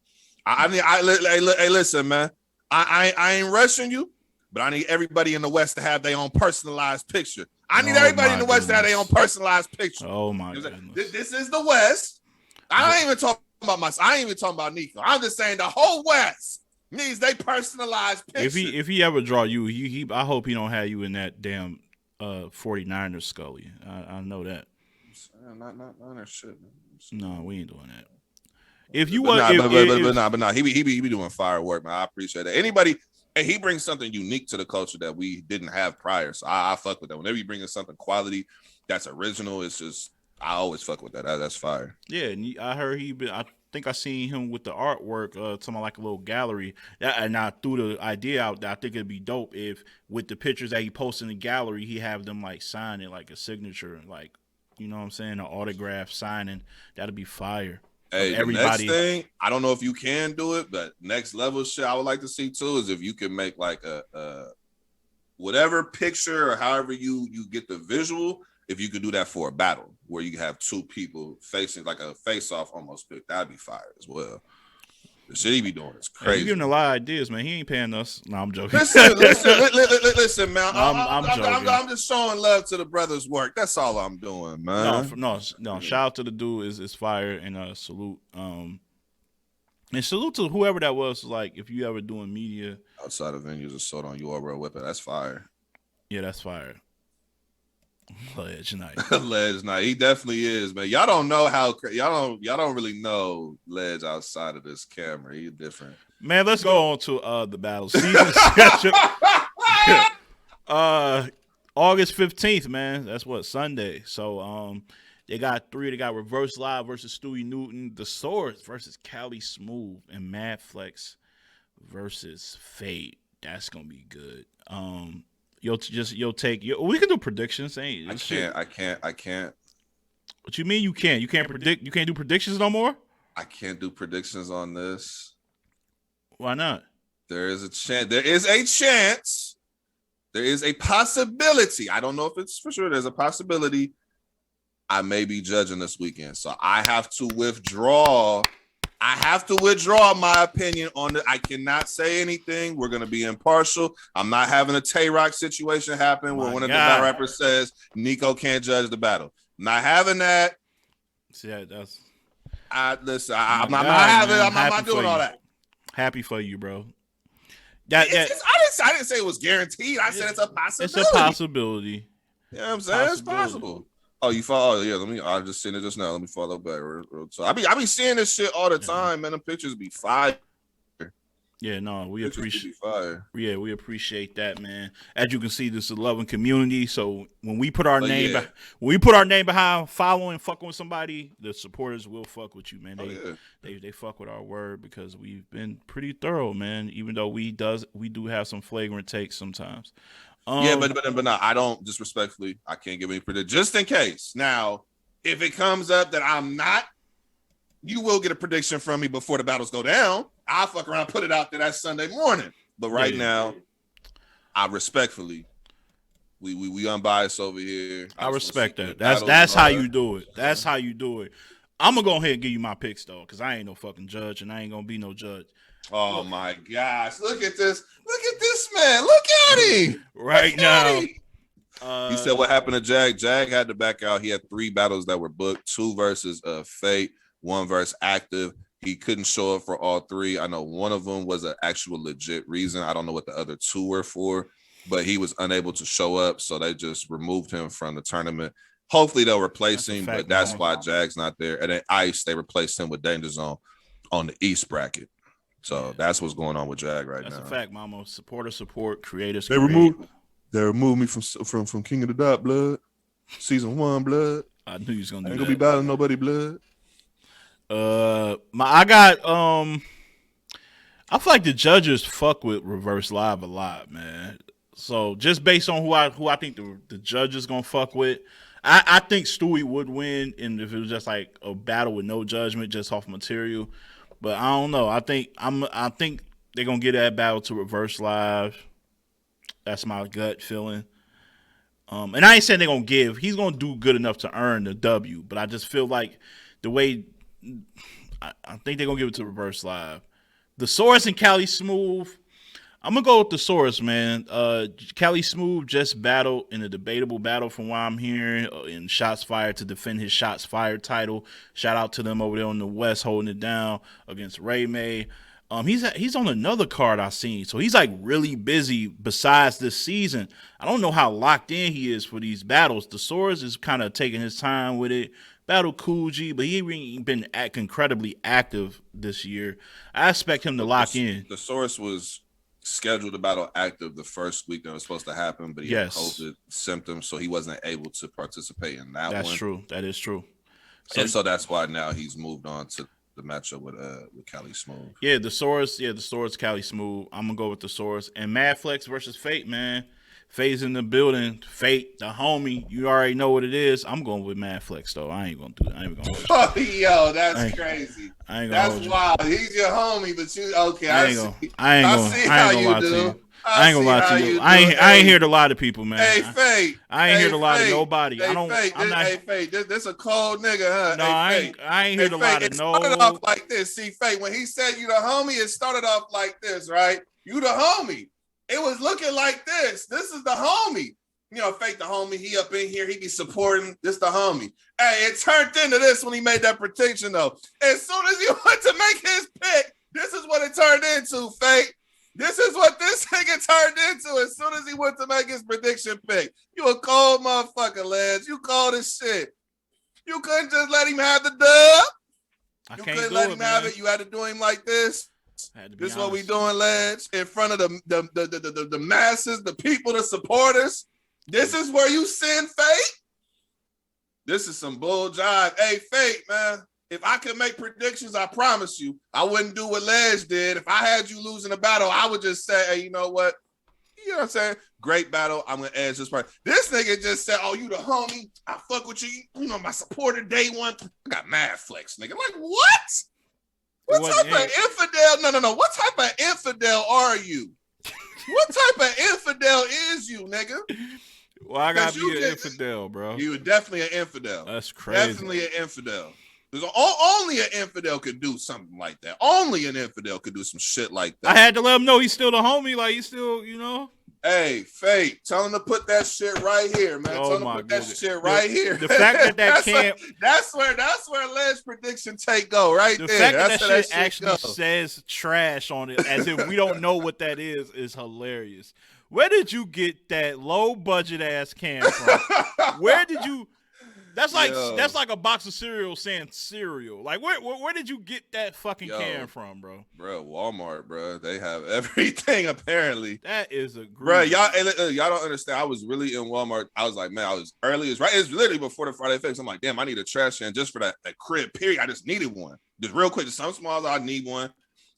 Hey, listen, man. I ain't rushing you, but I need everybody in the West to have their own personalized picture. I need everybody in the West to have their own personalized picture. Oh my goodness. This is the West. I ain't even talking about myself. I ain't even talking about Nico. I'm just saying the whole West needs their personalized picture. If he ever draw you, I hope he don't have you in that damn 49ers Scully. I know that. Not that shit. No, we ain't doing that. If you want, but nah, he be doing firework, man. I appreciate that. Anybody, and he brings something unique to the culture that we didn't have prior. So I fuck with that. Whenever you bring in something quality that's original, it's just I always fuck with that. That's fire. Yeah, and I heard I think I seen him with the artwork, something like a little gallery. And I threw the idea out that I think it'd be dope if with the pictures that he posts in the gallery, he have them like sign it like a signature, like you know what I'm saying, an autograph signing. That'd be fire. Hey, everybody. The next thing, I don't know if you can do it, but next level shit I would like to see too is if you can make like a whatever picture or however you get the visual, if you could do that for a battle where you have two people facing like a face-off almost pick, that'd be fire as well. The shit he be doing is crazy. He's giving a lot of ideas, man. He ain't paying us. No, I'm joking. Listen, man. I'm joking. I'm just showing love to the brother's work. That's all I'm doing, man. No. Shout out to the dude is fire and salute. And salute to whoever that was. Like, if you ever doing media outside of venues, assault on URL weapon. That's fire. Yeah, that's fire. Ledge night. Ledge night. He definitely is, man. Y'all don't know how y'all don't really know Ledge outside of this camera. He's different. Man, let's go on to the battle season schedule. August 15th, man. That's what, Sunday. So they got three. They got Reverse Live versus Stewie Newton, The Swords versus Cali Smooth, and Mad Flex versus Fade. That's gonna be good. We can do predictions. I can't. What you mean you can't? You can't predict? You can't do predictions no more? I can't do predictions on this. Why not? There is a chance. There is a possibility. I don't know if it's for sure. There's a possibility I may be judging this weekend. So I have to withdraw. My opinion on it. I cannot say anything. We're going to be impartial. I'm not having a Tay-Rock situation happen where one of the battle rappers says Nico can't judge the battle. I'm not having that. See, that's. I'm not doing all that. Happy for you, bro. I didn't say it was guaranteed. I said it's a possibility. It's a possibility. You know what I'm saying? It's possible. Oh, you follow? Yeah, I just seen it just now. Let me follow back. I be seeing this shit all the time, man. Them pictures be fire. Yeah, no, we appreciate that, man. As you can see, this is a loving community. So when we put our name behind following, fucking with somebody, the supporters will fuck with you, man. They fuck with our word because we've been pretty thorough, man. Even though we do have some flagrant takes sometimes. But no, I don't disrespectfully. I can't give any prediction just in case. Now, if it comes up that I'm not you will get a prediction from me before the battles go down. I'll fuck around, put it out there that Sunday morning. But right now, I respectfully, we unbiased over here. I respect that. That's how you do it. That's how you do it. I'm gonna go ahead and give you my picks though, because I ain't no fucking judge and I ain't gonna be no judge. Oh my gosh! Look at this! Look at this man! Look at him right now. He said what happened to Jag. Jag had to back out. He had 3 battles that were booked: 2 versus Fate, 1 versus Active. He couldn't show up for all 3. I know one of them was an actual legit reason. I don't know what the other 2 were for, but he was unable to show up, so they just removed him from the tournament. Hopefully they'll replace him, but that's why Jag's not there. And then Ice, they replaced him with Danger Zone on the East bracket. So that's what's going on with Jag right now. That's a fact, mama. Support, creators. They removed me from King of the Dot blood, season 1 blood. I knew he was gonna do that. Ain't gonna be battling nobody blood. I feel like the judges fuck with Reverse Live a lot, man. So just based on who I think the judge is gonna fuck with, I think Stewie would win, and if it was just like a battle with no judgment, just off material. But I don't know. I think they're gonna get that battle to Reverse Live. That's my gut feeling. And I ain't saying they're gonna give. He's gonna do good enough to earn the W. But I just feel like the way I think they're gonna give it to Reverse Live. The Source and Cali Smooth. I'm gonna go with the Source, man. Cali Smooth just battled in a debatable battle from what I'm hearing in Shots Fired to defend his Shots Fired title. Shout out to them over there on the West holding it down against Ray May. He's on another card I seen, so he's like really busy besides this season. I don't know how locked in he is for these battles. The Source is kind of taking his time with it. Battle Coogee, but he ain't been incredibly active this year. I expect him to lock in. The Source was scheduled to battle Active the first week that was supposed to happen, but he had COVID symptoms, so he wasn't able to participate in that one. That's true. That is true. So that's why now he's moved on to the matchup with Cali Smooth. Yeah, the Source, Cali Smooth. I'm gonna go with the Source. And Mad Flex versus Fate, man. Fate's in the building. Fate, the homie. You already know what it is. I'm going with Mad Flex though. I ain't gonna do that. I ain't gonna hold you. Yo, that's crazy. I ain't gonna That's wild. He's your homie, but you okay? I ain't gonna lie to you. I ain't gonna lie to you. I ain't here to lie to people, man. Hey, Fate. I ain't here to lie to nobody. Hey, Fate. This a cold nigga, huh? No, hey, I ain't here to lie to no. It started off like this. See, Fate, when he said you the homie, it started off like this, right? You the homie. It was looking like this. This is the homie. You know, Fate the homie. He up in here. He be supporting. This the homie. Hey, it turned into this when he made that prediction, though. As soon as he went to make his pick, this is what it turned into, Fate. This is what this nigga turned into as soon as he went to make his prediction pick. You a cold motherfucker, Ledge. You cold as shit. You couldn't just let him have the dub. You couldn't let him have it. You had to do him like this. This is what we doing, Ledge, in front of the masses, the people, the supporters. This is where you send Fate. This is some bull jive. Hey, Fate, man. If I could make predictions, I promise you, I wouldn't do what Ledge did. If I had you losing a battle, I would just say, hey, you know what? You know what I'm saying? Great battle. I'm going to edge this part. This nigga just said, oh, you the homie. I fuck with you. You know, my supporter day one. I got mad flex, nigga. Like, what? What type of infidel? No. What type of infidel are you? What type of infidel is you, nigga? Well, I gotta be an infidel, bro. You were definitely an infidel. That's crazy. Definitely an infidel. Only an infidel could do something like that. Only an infidel could do some shit like that. I had to let him know he's still the homie. Like, he's still, you know. Hey, Fate, tell him to put that shit right here, man. Tell him to put that shit right here. The fact that can't. That's where Ledge prediction take go right there. The fact that shit actually says trash on it, as if we don't know what that is hilarious. Where did you get that low budget ass can from? Where did you? That's like a box of cereal saying cereal. Like where did you get that fucking can from, bro? Bro, Walmart, bro. They have everything apparently. That is a bro. Y'all don't understand. I was really in Walmart. I was like, man, I was early. It's right. It's literally before the Friday Fix. I'm like, damn, I need a trash can just for that crib. Period. I just needed one. Just real quick. Just some small. I need one.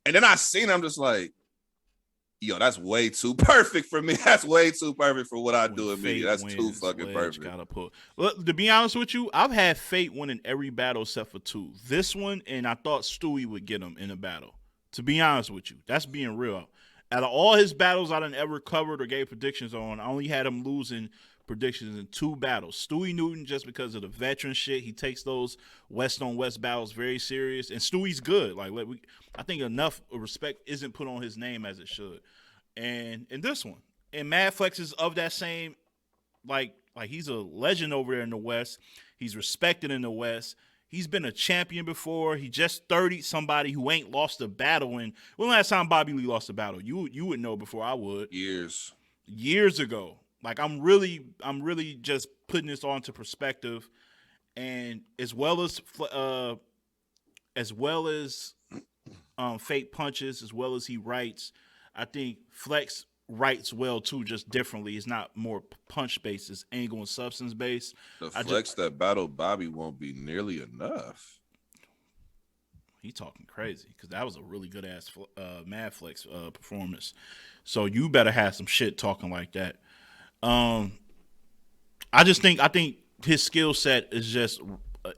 And then I seen. I'm just like, Yo, that's way too perfect for me. That's way too perfect for what I When do in media. Fate That's too wins, fucking Wedge perfect. gotta pull. Look, to be honest with you, I've had Fate winning every battle except for 2. This one, and I thought Stewie would get him in a battle. To be honest with you, that's being real. Out of all his battles I done ever covered or gave predictions on, I only had him losing predictions in 2 battles. Stewie Newton, just because of the veteran shit, he takes those West on West battles very serious, and Stewie's good. I think enough respect isn't put on his name as it should. And in this one, and Mad Flex is of that same like he's a legend over there in the West. He's respected in the West. He's been a champion before. He just 30 somebody who ain't lost a battle. And when last time Bobby Lee lost a battle? You would know before I would. Years ago. Like I'm really just putting this on to perspective. And as well as fake punches, as well as he writes, I think Flex writes well too, just differently. It's not more punch based, it's angle and substance based. The Flex that battled Bobby won't be nearly enough. He talking crazy because that was a really good ass Mad Flex performance. So you better have some shit talking like that. I think his skill set is just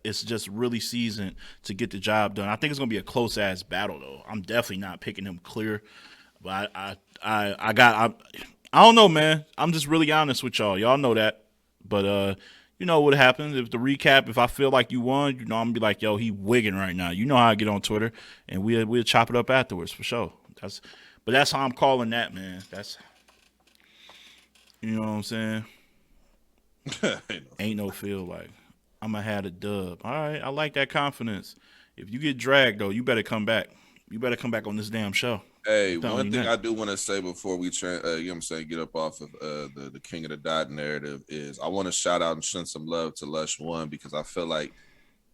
it's just really seasoned to get the job done. I think it's gonna be a close ass battle though. I'm definitely not picking him clear, but I don't know, man. I'm just really honest with y'all. Y'all know that, but you know what happens if the recap. If I feel like you won, you know I'm gonna be like, yo, he wigging right now. You know how I get on Twitter, and we'll chop it up afterwards for sure. That's how I'm calling that, man. That's you know what I'm saying. Ain't no feel like I'm gonna have a dub. All right, I like that confidence. If you get dragged though, you better come back. You better come back on this damn show. Hey, one thing I do want to say before we you know what I'm saying, get up off of the King of the Dot narrative is I want to shout out and send some love to Lush One because I feel like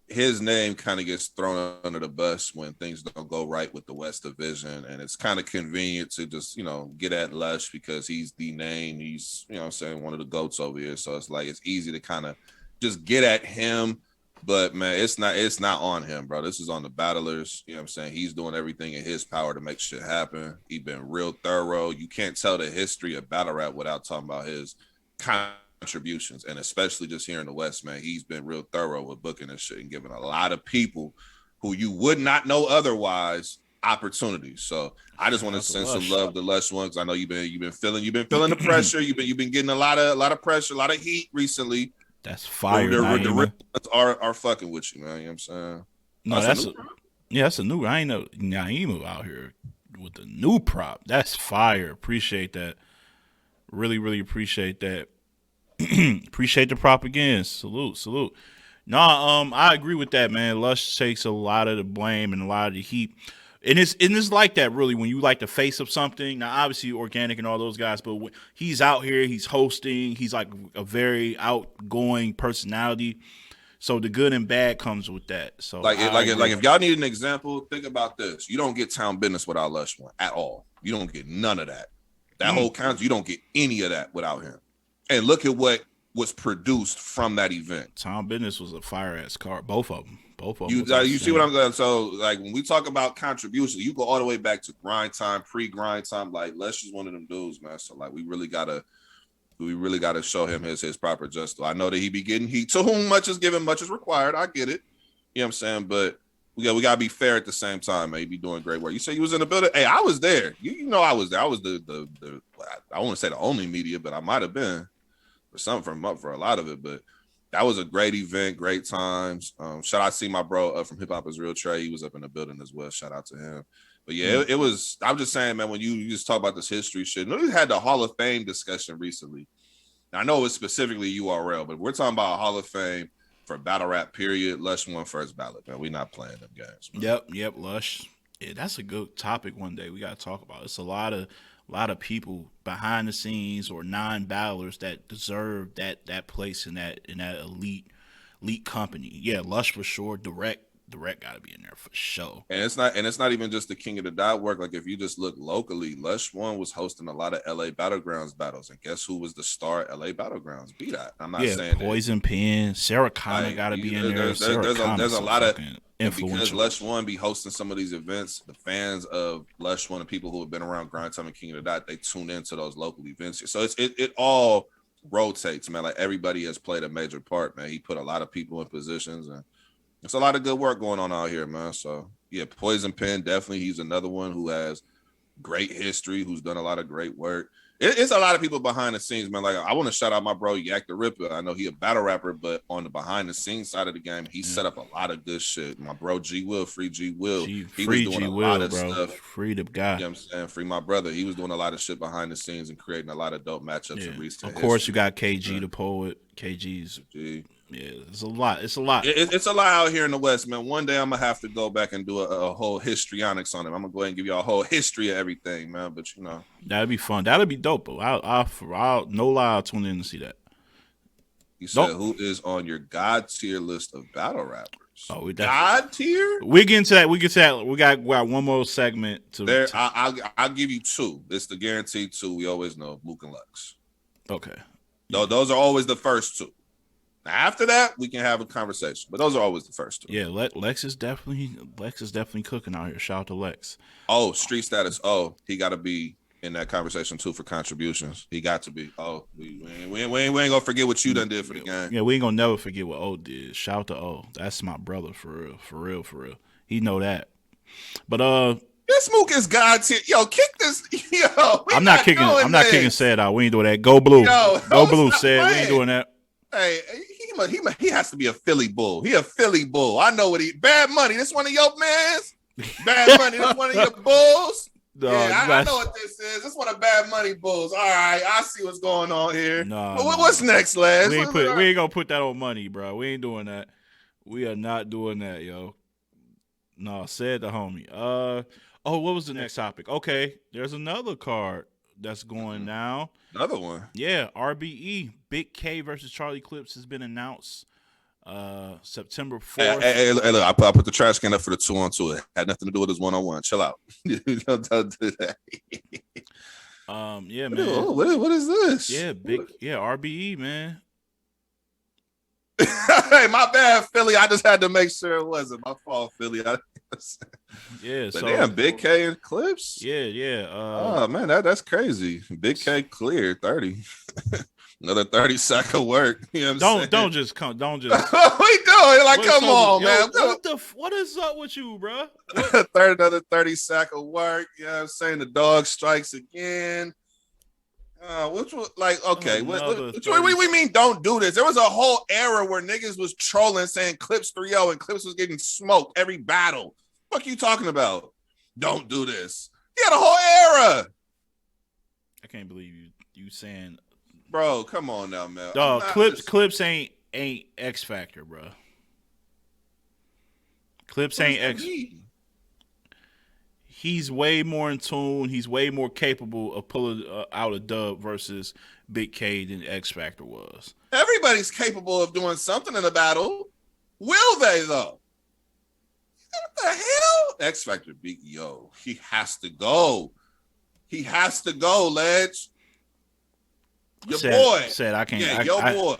his name kind of gets thrown under the bus when things don't go right with the West Division, and it's kind of convenient to just get at Lush because he's the name. He's what I'm saying, one of the goats over here, so it's like it's easy to kind of just get at him. But man, it's not on him, bro. This is on the battlers. You know what I'm saying? He's doing everything in his power to make shit happen. He's been real thorough. You can't tell the history of battle rap without talking about his contributions. And especially just here in the West, man, he's been real thorough with booking this shit and giving a lot of people who you would not know otherwise opportunities. So I just want to send some love to Lush One because I know you've been feeling the pressure. You've been getting a lot of pressure, a lot of heat recently. That's fire. The real are fucking with you, man. You know what I'm saying? No, that's a new. I ain't know Naeem out here with the new prop. That's fire. Appreciate that. Really, really appreciate that. Appreciate the prop again. Salute. No, I agree with that, man. Lush takes a lot of the blame and a lot of the heat. And it's like that really when you like the face of something. Now, obviously, Organic and all those guys, but when he's out here, he's hosting. He's like a very outgoing personality. So the good and bad comes with that. So if y'all need an example, think about this. You don't get Town Business without Lush One at all. You don't get none of that. That whole count, you don't get any of that without him. And look at what was produced from that event. Town Business was a fire ass card. Both of them. You see what I'm saying? So, like, when we talk about contribution, you go all the way back to grind time, pre-grind time. Like, Lush is one of them dudes, man. So, like, we really gotta show him his proper justice. I know that he be getting heat. To whom much is given, much is required. I get it. You know what I'm saying? But we gotta be fair at the same time, man. He be doing great work. You say you was in the building? Hey, I was there. You know I was there. I was the I won't say the only media, but I might have been for some for a lot of it, but. That was a great event, great times. Shout out to my bro from Hip Hop is Real Trey. He was up in the building as well. Shout out to him. But yeah, it was. I'm just saying, man, when you just talk about this history shit, we had the Hall of Fame discussion recently. Now, I know it's specifically URL, but we're talking about Hall of Fame for battle rap. Period. Lush One first ballot, man. We're not playing them games. Man. Yep. Lush. Yeah, that's a good topic. One day we got to talk about. It's a lot of people behind the scenes or non-battlers that deserve that place in that elite company. Yeah, Lush for sure. Direct got to be in there for sure. And it's not even just the King of the Dot work. Like if you just look locally, Lush One was hosting a lot of LA Battlegrounds battles, and guess who was the star LA Battlegrounds? B-Dot. I'm not saying Poison Pen, Sarah Connor got to be in there. There's a lot of And because influential. Lush One be hosting some of these events, the fans of Lush One and people who have been around Grind Time and King of the Dot, they tune into those local events. So it all rotates, man. Like everybody has played a major part, man. He put a lot of people in positions, and it's a lot of good work going on out here, man. So yeah, Poison Pen, definitely. He's another one who has great history, who's done a lot of great work. It's a lot of people behind the scenes, man. Like I want to shout out my bro Yak the Ripper. I know he a battle rapper, but on the behind the scenes side of the game, he set up a lot of good shit. My bro G Will, free G Will, he was doing a lot of stuff. Free the guy. You know what I'm saying? Free my brother. He was doing a lot of shit behind the scenes and creating a lot of dope matchups in recent Of course, history. you got KG the poet. KG's. Yeah, it's a lot. It's a lot. It's a lot out here in the West, man. One day I'm gonna have to go back and do a whole histrionics on him. I'm gonna go ahead and give you a whole history of everything, man. But you know, that'd be fun. That'd be dope. I'll no lie, I'll tune in to see that. You said who is on your God tier list of battle rappers? Oh, God tier? We get into that. We got one more segment to. I'll give you two. It's the guaranteed two. We always know Luke and Lux. Okay. Those are always the first two. After that, we can have a conversation, but those are always the first two. Yeah, Lex is definitely cooking out here. Shout out to Lex. Oh, street status. Oh, he got to be in that conversation too for contributions. He got to be. Oh, we ain't gonna forget what you done did for the game. Yeah, we ain't gonna never forget what O did. Shout out to O. That's my brother for real. He know that. But this Mook is God's here. Yo, kick this. Yo, I'm not kicking Said out. We ain't doing that. Go Blue. Yo, Go Blue. Said we ain't doing that. Hey, he has to be a Philly bull. He a Philly bull. I know what Bad Money. This one of your mans. Bad Money. This one of your bulls. I know what this is. This one of Bad Money bulls. All right, I see what's going on here. What's next, lads? We ain't gonna put that on money, bro. We ain't doing that. We are not doing that, yo. No, said the homie. What was the next topic? Okay, there's another card that's going now. Another one. Yeah, RBE Big K versus Charlie Clips has been announced. September 4th. Hey, look, I put the trash can up for the 2-on-2. It had nothing to do with his 1-on-1. Chill out. Don't do that. Yeah, man. What is this? Yeah, RBE, man. Hey, my bad, Philly. I just had to make sure it wasn't my fault, Philly. Yeah, so damn, Big K and Clips. Yeah. Oh man, that's crazy. Big K cleared 30. Another 30 sack of work. You know what I'm saying? Don't just. What we doing? Like, come on, man. What is up with you, bro? Another 30 sack of work. You know what I'm saying? The dog strikes again. Which was like, okay, what we mean don't do this? There was a whole era where niggas was trolling saying Clips 3-0 and Clips was getting smoked every battle. What you talking about? Don't do this. He had a whole era. I can't believe you saying, bro, come on now, man. Dog, Clips ain't X Factor, bro. Clips ain't X. He's way more in tune. He's way more capable of pulling out a dub versus Big K than X Factor was. Everybody's capable of doing something in a battle. Will they, though? What the hell? X Factor, Big Yo. He has to go. He has to go, Ledge. Your boy. Said I can't. Yeah, your boy.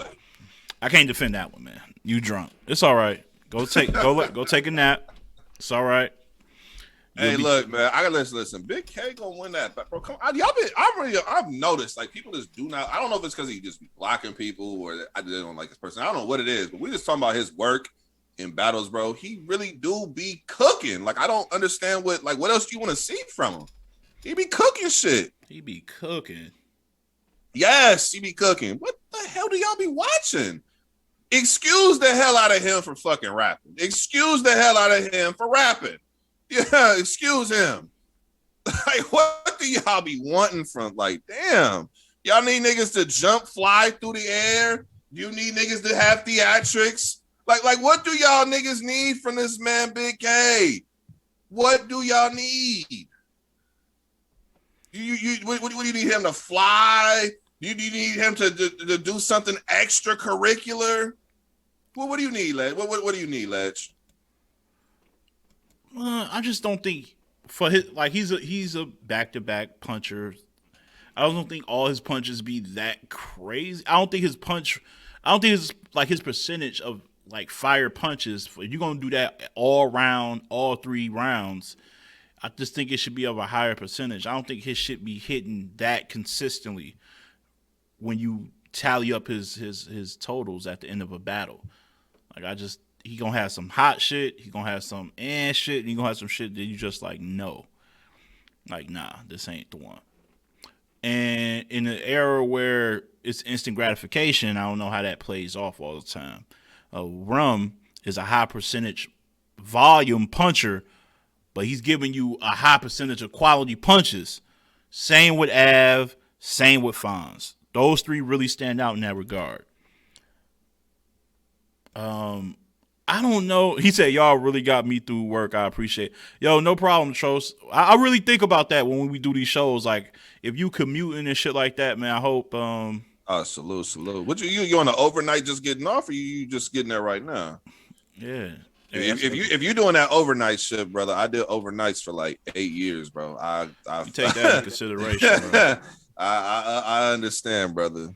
I can't defend that one, man. You drunk. It's all right. Go take a nap. It's all right. Look, man. I gotta listen. Big K gonna win that, bro. Come on, I've noticed like people just do not. I don't know if it's because he just be blocking people or I just don't like this person. I don't know what it is, but we just talking about his work in battles, bro. He really do be cooking. Like I don't understand what else do you want to see from him? He be cooking shit. He be cooking. Yes, he be cooking. What the hell do y'all be watching? Excuse the hell out of him for fucking rapping. Excuse the hell out of him for rapping. Yeah, excuse him. Like, what do y'all be wanting from? Like, damn, y'all need niggas to jump, fly through the air. You need niggas to have theatrics. Like, what do y'all niggas need from this man, Big K? What do y'all need? What do you need him to fly? You need him to do something extracurricular? Well, what do you need, Ledge? What do you need, Ledge? I just don't think for his he's a back-to-back puncher. I don't think all his punches be that crazy. I don't think his percentage of like fire punches, if you're gonna do that all round, all 3 rounds, I just think it should be of a higher percentage. I don't think his shit be hitting that consistently when you tally up his totals at the end of a battle. Like he gonna have some hot shit, he gonna have some shit, and he gonna have some shit that you just like no, like nah, this ain't the one. And in an era where it's instant gratification, I don't know how that plays off all the time. Rum is a high percentage volume puncher, but he's giving you a high percentage of quality punches. Same with Av, same with Fonz. Those 3 really stand out in that regard. I don't know. He said, y'all really got me through work. I appreciate it. Yo, no problem, Tros. I really think about that when we do these shows. Like, if you commuting and shit like that, man, I hope. Salute. What you on the overnight just getting off, or you just getting there right now? Yeah. If you're doing that overnight shit, brother, I did overnights for like 8 years, bro. I take that into consideration, bro. I understand, brother.